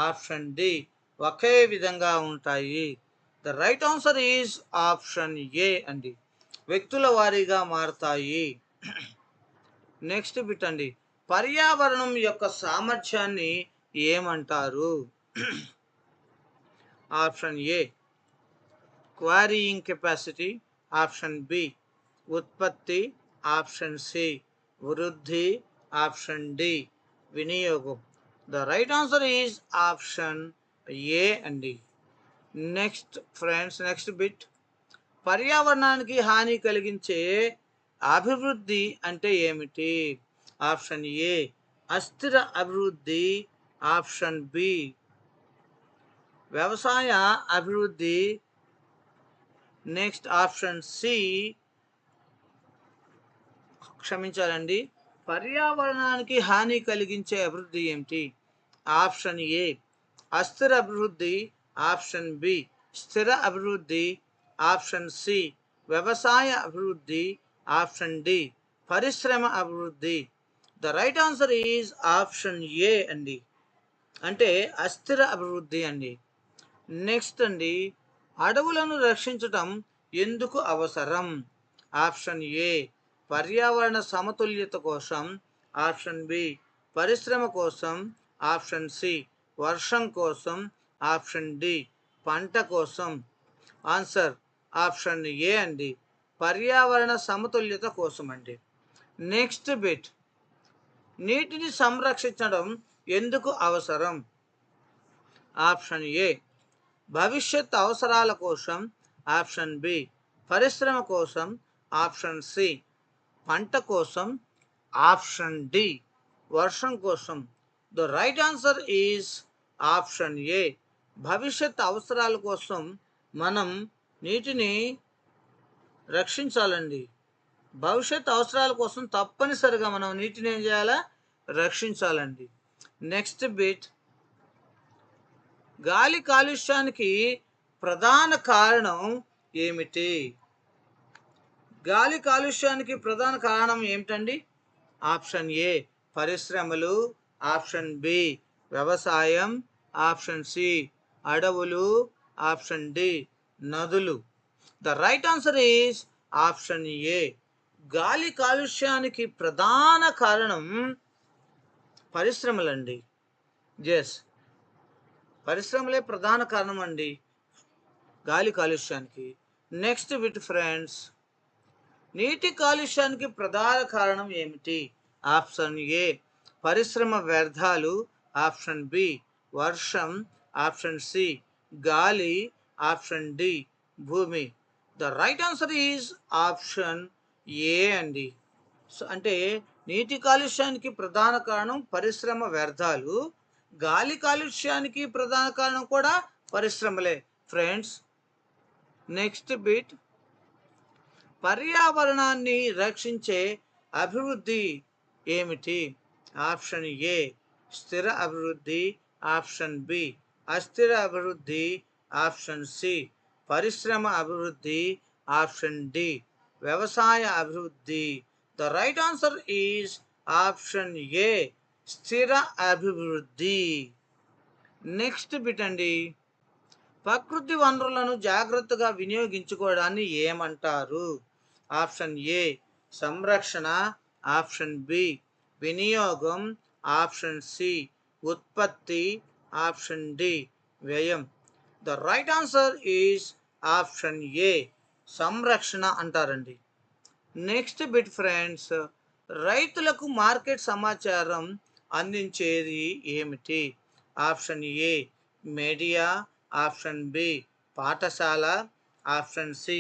A: ఆప్షన్ డి ఒకే విధంగా ఉంటాయి. The right answer is option A అండి, వ్యక్తుల వారీగా మారుతాయి. నెక్స్ట్ బిట్ అండి, పర్యావరణం యొక్క సామర్థ్యాన్ని ఏమంటారు? Option A carrying capacity, option B ఉత్పత్తి, ఆప్షన్ సి వృద్ధి, ఆప్షన్ డి వినియోగం. The right answer is option A అండి. నెక్స్ట్ ఫ్రెండ్స్, నెక్స్ట్ బిట్, పర్యావరణానికి హాని కలిగించే అభివృద్ధి అంటే ఏమిటి? ఆప్షన్ ఏ అస్థిర అభివృద్ధి, ఆప్షన్ బి వ్యవసాయ అభివృద్ధి, నెక్స్ట్ ఆప్షన్ సి క్షమించాలండి, పర్యావరణానికి హాని కలిగించే అభివృద్ధి ఏమిటి? ఆప్షన్ ఏ అస్థిర అభివృద్ధి, ఆప్షన్ బి స్థిర అభివృద్ధి, ఆప్షన్ సి వ్యవసాయ అభివృద్ధి, ఆప్షన్ డి పరిశ్రమ అభివృద్ధి. The right answer is option A అండి, అంటే అస్థిర అభివృద్ధి అండి. నెక్స్ట్ అండి, అడవులను రక్షించటం ఎందుకు అవసరం? ఆప్షన్ ఏ పర్యావరణ సమతుల్యత కోసం, ఆప్షన్ బి పరిశ్రమ కోసం, ఆప్షన్ సి వర్షం కోసం, ఆప్షన్ డి పంట కోసం. ఆన్సర్ ఆప్షన్ ఏ అండి, పర్యావరణ సమతుల్యత కోసం అండి. నెక్స్ట్ బిట్, నీటిని సంరక్షించడం ఎందుకు అవసరం? ఆప్షన్ ఏ భవిష్యత్ అవసరాల కోసం, ఆప్షన్ బి పరిశ్రమ కోసం, ఆప్షన్ సి పంట కోసం, ఆప్షన్ డి వర్షం కోసం. The right answer is option A భవిష్యత్ అవసరాల కోసం మనం నీటిని రక్షించాలండి. భవిష్యత్ అవసరాల కోసం తప్పనిసరిగా మనం నీటిని ఏం చేయాలా? రక్షించాలండి. నెక్స్ట్ బిట్, గాలి కాలుష్యానికి ప్రధాన కారణం ఏమిటి? గాలి కాలుష్యానికి ప్రధాన కారణం ఏమిటండి? ఆప్షన్ ఏ పరిశ్రమలు, ఆప్షన్ బి వ్యవసాయం ఆప్షన్ సి, అడవులు ఆప్షన్ డి, నదులు. The right answer is option ఏ. గాలి కాలుష్యానికి ప్రధాన కారణం పరిశ్రమలండి. ఎస్, పరిశ్రమలే ప్రధాన కారణం అండి గాలి కాలుష్యానికి. నెక్స్ట్ బిట్ ఫ్రెండ్స్, నీటి కాలుష్యానికి ప్రధాన కారణం ఏమిటి? ఆప్షన్ ఏ పరిశ్రమ వ్యర్థాలు, ఆప్షన్ బి వర్షం, ఆప్షన్ సి గాలి, ఆప్షన్ డి భూమి. The right answer is option A అండి. సో అంటే నీటి కాలుష్యానికి ప్రధాన కారణం పరిశ్రమ వ్యర్థాలు, గాలి కాలుష్యానికి ప్రధాన కారణం కూడా పరిశ్రమలే ఫ్రెండ్స్. నెక్స్ట్ బిట్, పర్యావరణాన్ని రక్షించే అభివృద్ధి ఏమిటి? ఆప్షన్ ఏ స్థిర అభివృద్ధి, ఆప్షన్ బి అస్థిర అభివృద్ధి, ఆప్షన్ సి పరిశ్రమ అభివృద్ధి, ఆప్షన్ డి వ్యవసాయ అభివృద్ధి. The right answer is option ఏ స్థిర అభివృద్ధి. నెక్స్ట్ బిట్ అండి, ప్రకృతి వనరులను జాగ్రత్తగా వినియోగించుకోవడాన్ని ఏమంటారు? ఆప్షన్ ఏ సంరక్షణ, ఆప్షన్ బి వినియోగం, ఆప్షన్ సి ఉత్పత్తి, ఆప్షన్ డి వ్యయం. The right answer is option A సంరక్షణ అంటారండి. నెక్స్ట్ బిట్ ఫ్రెండ్స్, రైతులకు మార్కెట్ సమాచారం అందించేది ఏమిటి? Option A media, option B పాఠశాల, ఆప్షన్ సి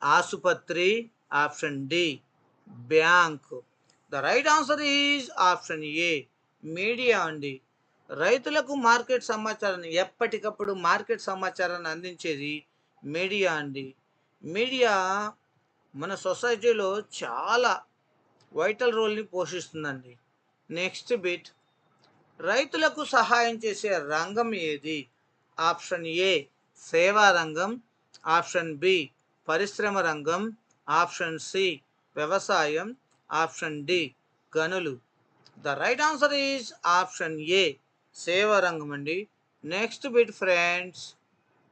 A: ఆసుపత్రి, option D bank. The right answer is option A media అండి. రైతులకు మార్కెట్ సమాచారాన్ని ఎప్పటికప్పుడు మార్కెట్ సమాచారాన్ని అందించేది మీడియా అండి. మీడియా మన సొసైటీలో చాలా వైటల్ రోల్ని పోషిస్తుందండి. నెక్స్ట్ బిట్, రైతులకు సహాయం చేసే రంగం ఏది? ఆప్షన్ ఏ సేవా రంగం, ఆప్షన్ బి పరిశ్రమ రంగం, ఆప్షన్ సి వ్యవసాయం, ఆప్షన్ డి గనులు. The right answer is option A సేవా రంగం అండి. నెక్స్ట్ బిట్ ఫ్రెండ్స్,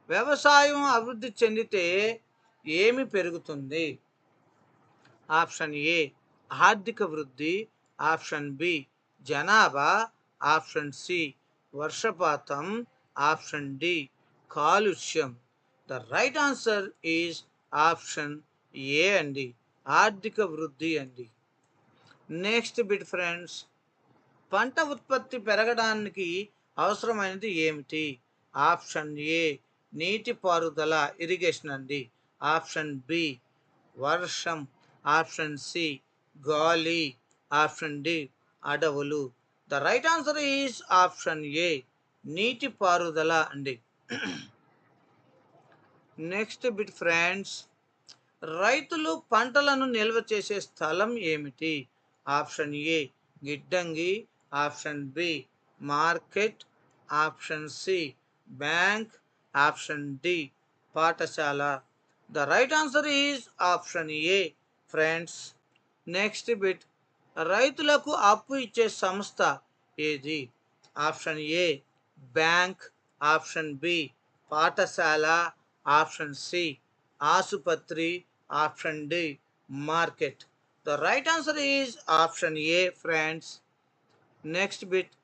A: వ్యవసాయం అభివృద్ధి చెందితే ఏమి పెరుగుతుంది? ఆప్షన్ ఏ ఆర్థిక వృద్ధి, ఆప్షన్ బి జనాభా, ఆప్షన్ సి వర్షపాతం, ఆప్షన్ డి కాలుష్యం. The right answer is option A అండి, ఆర్థిక వృద్ధి అండి. నెక్స్ట్ బిట్ ఫ్రెండ్స్, పంట ఉత్పత్తి పెరగడానికి అవసరమైనది ఏమిటి? ఆప్షన్ ఏ నీటిపారుదల ఇరిగేషన్ అండి, ఆప్షన్ బి వర్షం, ఆప్షన్ సి గాలి, ఆప్షన్ డి అడవులు. The right answer is option A నీటిపారుదల అండి. నెక్స్ట్ బిట్ ఫ్రెండ్స్, రైతులు పంటలను నిల్వ చేసే స్థలం ఏమిటి? ఆప్షన్ ఏ గిడ్డంగి, option B market, option C bank, option D పాఠశాల. The right answer is option A friends. Next bit, రైతులకు అప్పు ఇచ్చే సంస్థ ఏది? Option A bank, option B పాఠశాల, ఆప్షన్ సి ఆసుపత్రి, option D market. The right answer is option A friends. Next bit,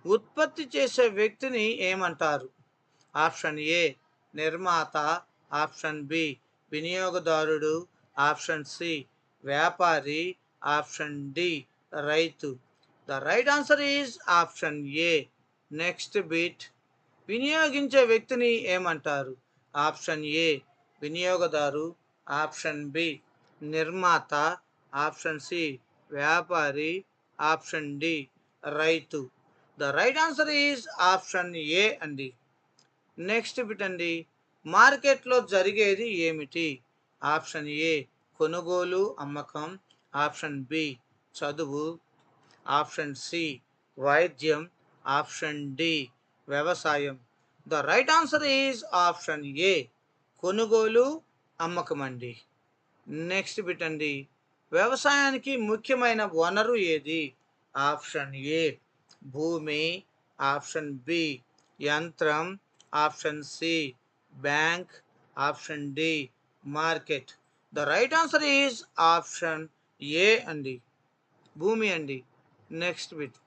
A: ఉత్పత్తి చేసే వ్యక్తిని ఏమంటారు? ఆప్షన్ ఏ నిర్మాత, ఆప్షన్ బి వినియోగదారుడు, ఆప్షన్ సి వ్యాపారి, ఆప్షన్ డి రైతు. The right answer is option A. Next bit, వినియోగించే వ్యక్తిని ఏమంటారు? ఆప్షన్ ఏ వినియోగదారు, ఆప్షన్ బి నిర్మాత, ఆప్షన్ సి వ్యాపారి, ఆప్షన్ డి రైతు. The right answer is option A అండి. నెక్స్ట్ బిట్ అండి, మార్కెట్లో జరిగేది ఏమిటి? ఆప్షన్ ఏ కొనుగోలు అమ్మకం, ఆప్షన్ బి చదువు, ఆప్షన్ సి వైద్యం, ఆప్షన్ డి వ్యవసాయం. The right answer is option ఏ కొనుగోలు అమ్మకం అండి. నెక్స్ట్ బిట్ అండి, వ్యవసాయానికి ముఖ్యమైన వనరు ఏది? ఆప్షన్ ఏ భూమి, ఆప్షన్ బి యంత్రం, option C bank, option D market. The right answer is option A అండి, భూమి అండి. నెక్స్ట్ బిట్,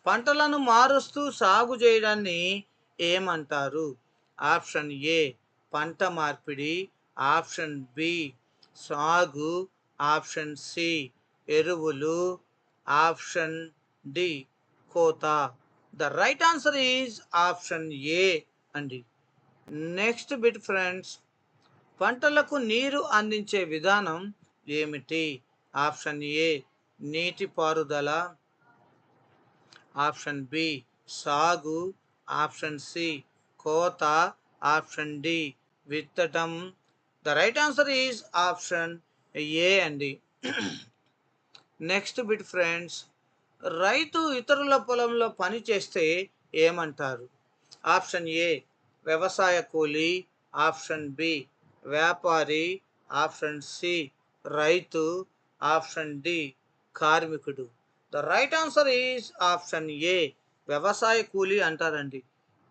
A: పంటలను మారుస్తూ సాగు చేయడాన్ని ఏమంటారు? ఆప్షన్ ఏ పంట మార్పిడి, ఆప్షన్ బి సాగు, ఆప్షన్ సి ఎరువులు, ఆప్షన్ డి కోత. The right answer is option A అండి. నెక్స్ట్ బిట్ ఫ్రెండ్స్, పంటలకు నీరు అందించే విధానం ఏమిటి? ఆప్షన్ ఏ నీటిపారుదల, ఆప్షన్ బి సాగు, ఆప్షన్ సి కోత, ఆప్షన్ డి విత్తటం. The right answer is option A అండి. నెక్స్ట్ బిట్ ఫ్రెండ్స్, రైతు ఇతరుల పొలంలో పని చేస్తే ఏమంటారు? ఆప్షన్ ఏ వ్యవసాయ కూలీ, ఆప్షన్ బి వ్యాపారి, ఆప్షన్ సి రైతు, ఆప్షన్ డి కార్మికుడు. The right answer is option A వ్యవసాయ కూలీ అంటారండి.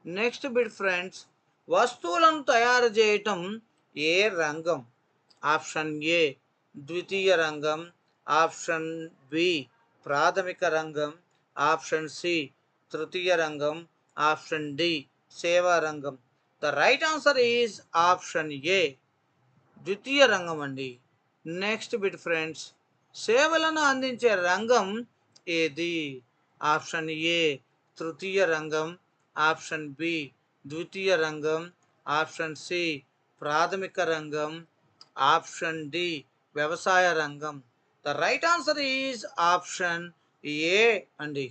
A: నెక్స్ట్ బిట్ ఫ్రెండ్స్, వస్తువులను తయారు చేయటం ఏ రంగం? ఆప్షన్ ఏ ద్వితీయ రంగం, ఆప్షన్ బి ప్రాథమిక రంగం, ఆప్షన్ సి తృతీయ రంగం, ఆప్షన్ డి సేవా రంగం. The right answer is option A ద్వితీయ రంగం అండి. నెక్స్ట్ బిట్ ఫ్రెండ్స్, సేవలను అందించే రంగం ఏది? ఆప్షన్ ఏ తృతీయ రంగం, ఆప్షన్ బి ద్వితీయ రంగం, ఆప్షన్ సి ప్రాథమిక రంగం, ఆప్షన్ డి వ్యవసాయ రంగం. The right answer is option A అండి.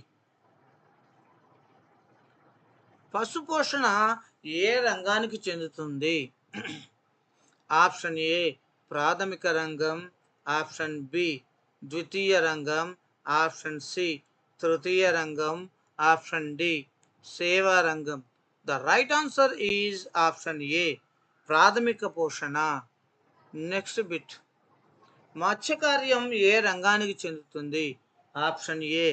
A: పశుపోషణ ఏ రంగానికి చెందుతుంది? ఆప్షన్ ఏ ప్రాథమిక రంగం, ఆప్షన్ బి ద్వితీయ రంగం, ఆప్షన్ సి తృతీయ రంగం, ఆప్షన్ డి సేవా రంగం. The right answer is option A ప్రాథమిక పోషణ. నెక్స్ట్ బిట్, మత్స్యకార్యం ఏ రంగానికి చెందుతుంది? ఆప్షన్ ఏ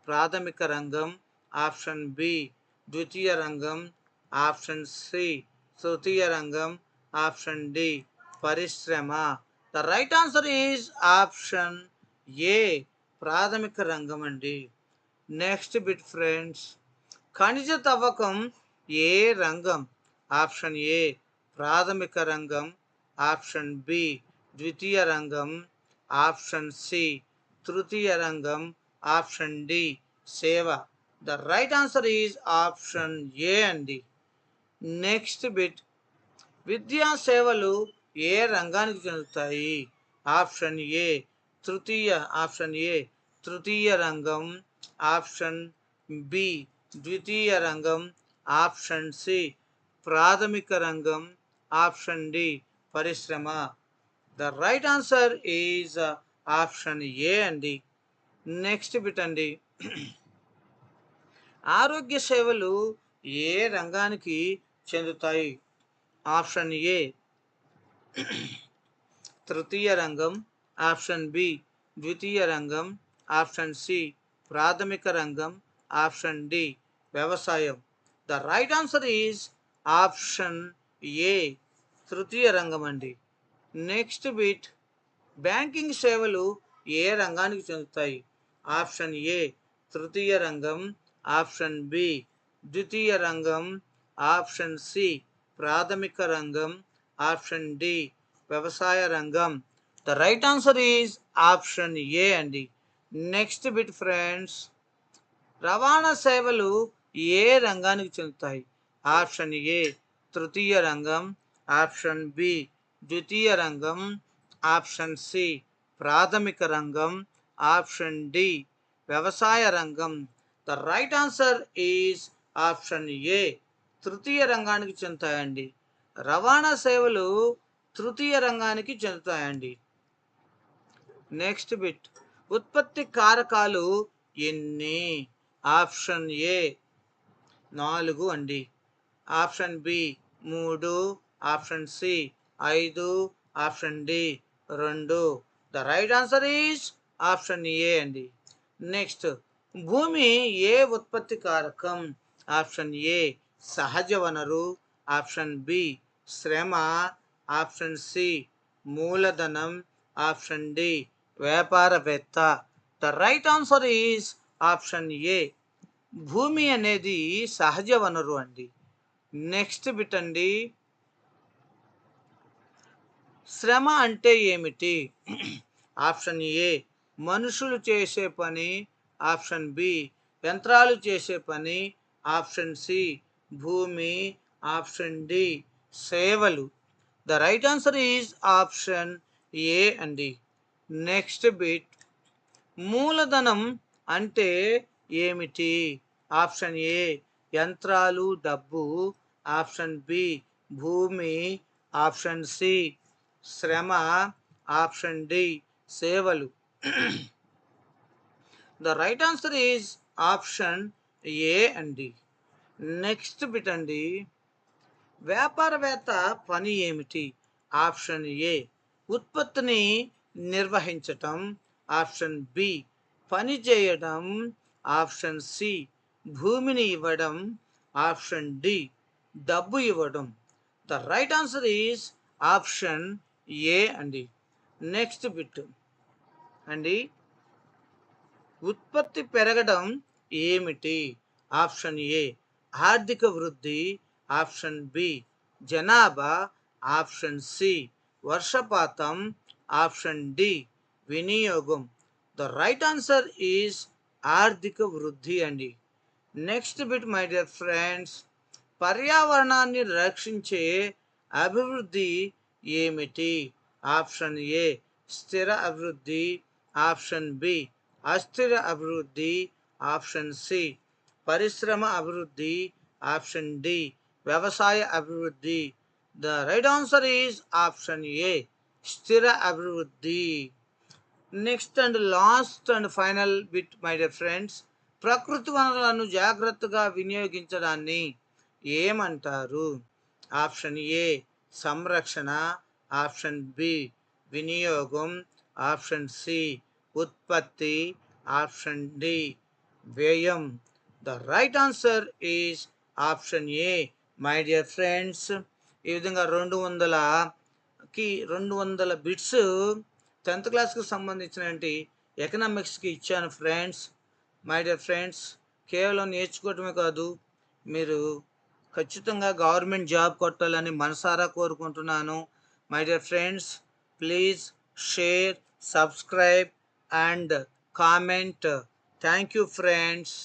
A: ప్రాథమిక రంగం, ఆప్షన్ బి ద్వితీయ రంగం, ఆప్షన్ సి తృతీయ రంగం, ఆప్షన్ డి పరిశ్రమ. The right answer is option A ప్రాథమిక రంగం అండి. నెక్స్ట్ బిట్ ఫ్రెండ్స్, ఖనిజ తవ్వకం ఏ రంగం? ఆప్షన్ ఏ ప్రాథమిక రంగం, ఆప్షన్ బి ద్వితీయ రంగం, ఆప్షన్ సి తృతీయ రంగం, ఆప్షన్ డి సేవ. The right answer is option A అండి. నెక్స్ట్ బిట్, విద్యా సేవలు ఏ రంగానికి చెందుతాయి? ఆప్షన్ ఏ తృతీయ రంగం, ఆప్షన్ బి ద్వితీయ రంగం, ఆప్షన్ సి ప్రాథమిక రంగం, ఆప్షన్ డి పరిశ్రమ. The right answer is option A అండి. నెక్స్ట్ బిట్ అండి, ఆరోగ్య సేవలు ఏ రంగానికి చెందుతాయి? ఆప్షన్ ఏ తృతీయ రంగం, ఆప్షన్ బి ద్వితీయ రంగం, ఆప్షన్ సి ప్రాథమిక రంగం, ఆప్షన్ డి వ్యవసాయం. The right answer is option A తృతీయ రంగం అండి. నెక్స్ట్ బిట్, బ్యాంకింగ్ సేవలు ఏ రంగానికి చెందుతాయి? ఆప్షన్ ఏ తృతీయ రంగం, ఆప్షన్ బి ద్వితీయ రంగం, ఆప్షన్ సి ప్రాథమిక రంగం, ఆప్షన్ డి వ్యవసాయ రంగం. The right answer is option A అండి. నెక్స్ట్ బిట్ ఫ్రెండ్స్, రవాణా సేవలు ఏ రంగానికి చెందుతాయి? ఆప్షన్ ఏ తృతీయ రంగం, ఆప్షన్ బి ద్వితీయ రంగం, ఆప్షన్ సి ప్రాథమిక రంగం, ఆప్షన్ డి వ్యవసాయ రంగం. The right answer is option A తృతీయ రంగానికి చెందుతాయండి. రవాణా సేవలు తృతీయ రంగానికి చెందుతాయండి. నెక్స్ట్ బిట్, ఉత్పత్తి కారకాలు ఎన్ని? ఆప్షన్ ఏ 4 అండి, option B 3, option C 5, option D 2. The right answer is option A అండి. నెక్స్ట్, భూమి ఏ ఉత్పత్తి కారకం? ఆప్షన్ ఏ సహజ వనరు, ఆప్షన్ బి శ్రమ, ఆప్షన్ సి మూలధనం, ఆప్షన్ డి వ్యాపారవేత్త. The right answer is option A. భూమి అనేది సహజ వనరు అండి. నెక్స్ట్ బిట్ అండి, శ్రమ అంటే ఏమిటి? ఆప్షన్ ఏ మనుషులు చేసే పని, ఆప్షన్ బి యంత్రాలు చేసే పని, ఆప్షన్ సి భూమి, ఆప్షన్ డి సేవలు. The right answer is option A అండి. నెక్స్ట్ బిట్, మూలధనం అంటే ఏమిటి? ఆప్షన్ ఏ యంత్రాలు డబ్బు, ఆప్షన్ బి భూమి, ఆప్షన్ సి శ్రమ, ఆప్షన్ డి సేవలు. The right answer is option A అండి. నెక్స్ట్ బిట్ అండి, వ్యాపారవేత్త పని ఏమిటి? ఆప్షన్ ఏ ఉత్పత్తిని నిర్వహించటం, ఆప్షన్ బి పని చేయడం, ఆప్షన్ సి భూమిని ఇవ్వడం, ఆప్షన్ డి డబ్బు ఇవ్వడం. The right answer is option A అండి. నెక్స్ట్ బిట్ అండి, ఉత్పత్తి పెరగడం ఏమిటి? ఆప్షన్ ఏ ఆర్థిక వృద్ధి, ఆప్షన్ బి జనాభా, ఆప్షన్ సి వర్షపాతం, ఆప్షన్ డి వినియోగం. ద రైట్ ఆన్సర్ ఈజ్ ఆర్థిక వృద్ధి అండి. Next bit my dear friends, పర్యావరణాన్ని రక్షించే అభివృద్ధి ఏమిటి? ఆప్షన్ ఏ స్థిర అభివృద్ధి, ఆప్షన్ బి అస్థిర అభివృద్ధి, ఆప్షన్ సి పరిశ్రమ అభివృద్ధి, ఆప్షన్ డి వ్యవసాయ అభివృద్ధి. The right answer is option ఏ స్థిర అభివృద్ధి. Next and last and final bit my dear friends, ప్రకృతి వనరులను జాగ్రత్తగా వినియోగించడాన్ని ఏమంటారు? ఆప్షన్ ఏ సంరక్షణ, ఆప్షన్ బి వినియోగం, ఆప్షన్ సి ఉత్పత్తి, ఆప్షన్ డి వ్యయం. The right answer is option A my dear friends. ఈ విధంగా 200 బిట్స్ 10th క్లాస్కి సంబంధించినటువంటి ఎకనామిక్స్కి ఇచ్చాను ఫ్రెండ్స్. మై డియర్ ఫ్రెండ్స్, కేవలం నేర్చుకోవటమే కాదు, మీరు ఖచ్చితంగా గవర్నమెంట్ జాబ్ కొట్టాలని మనసారా కోరుకుంటున్నాను. My dear friends, please share, subscribe and comment. Thank you friends.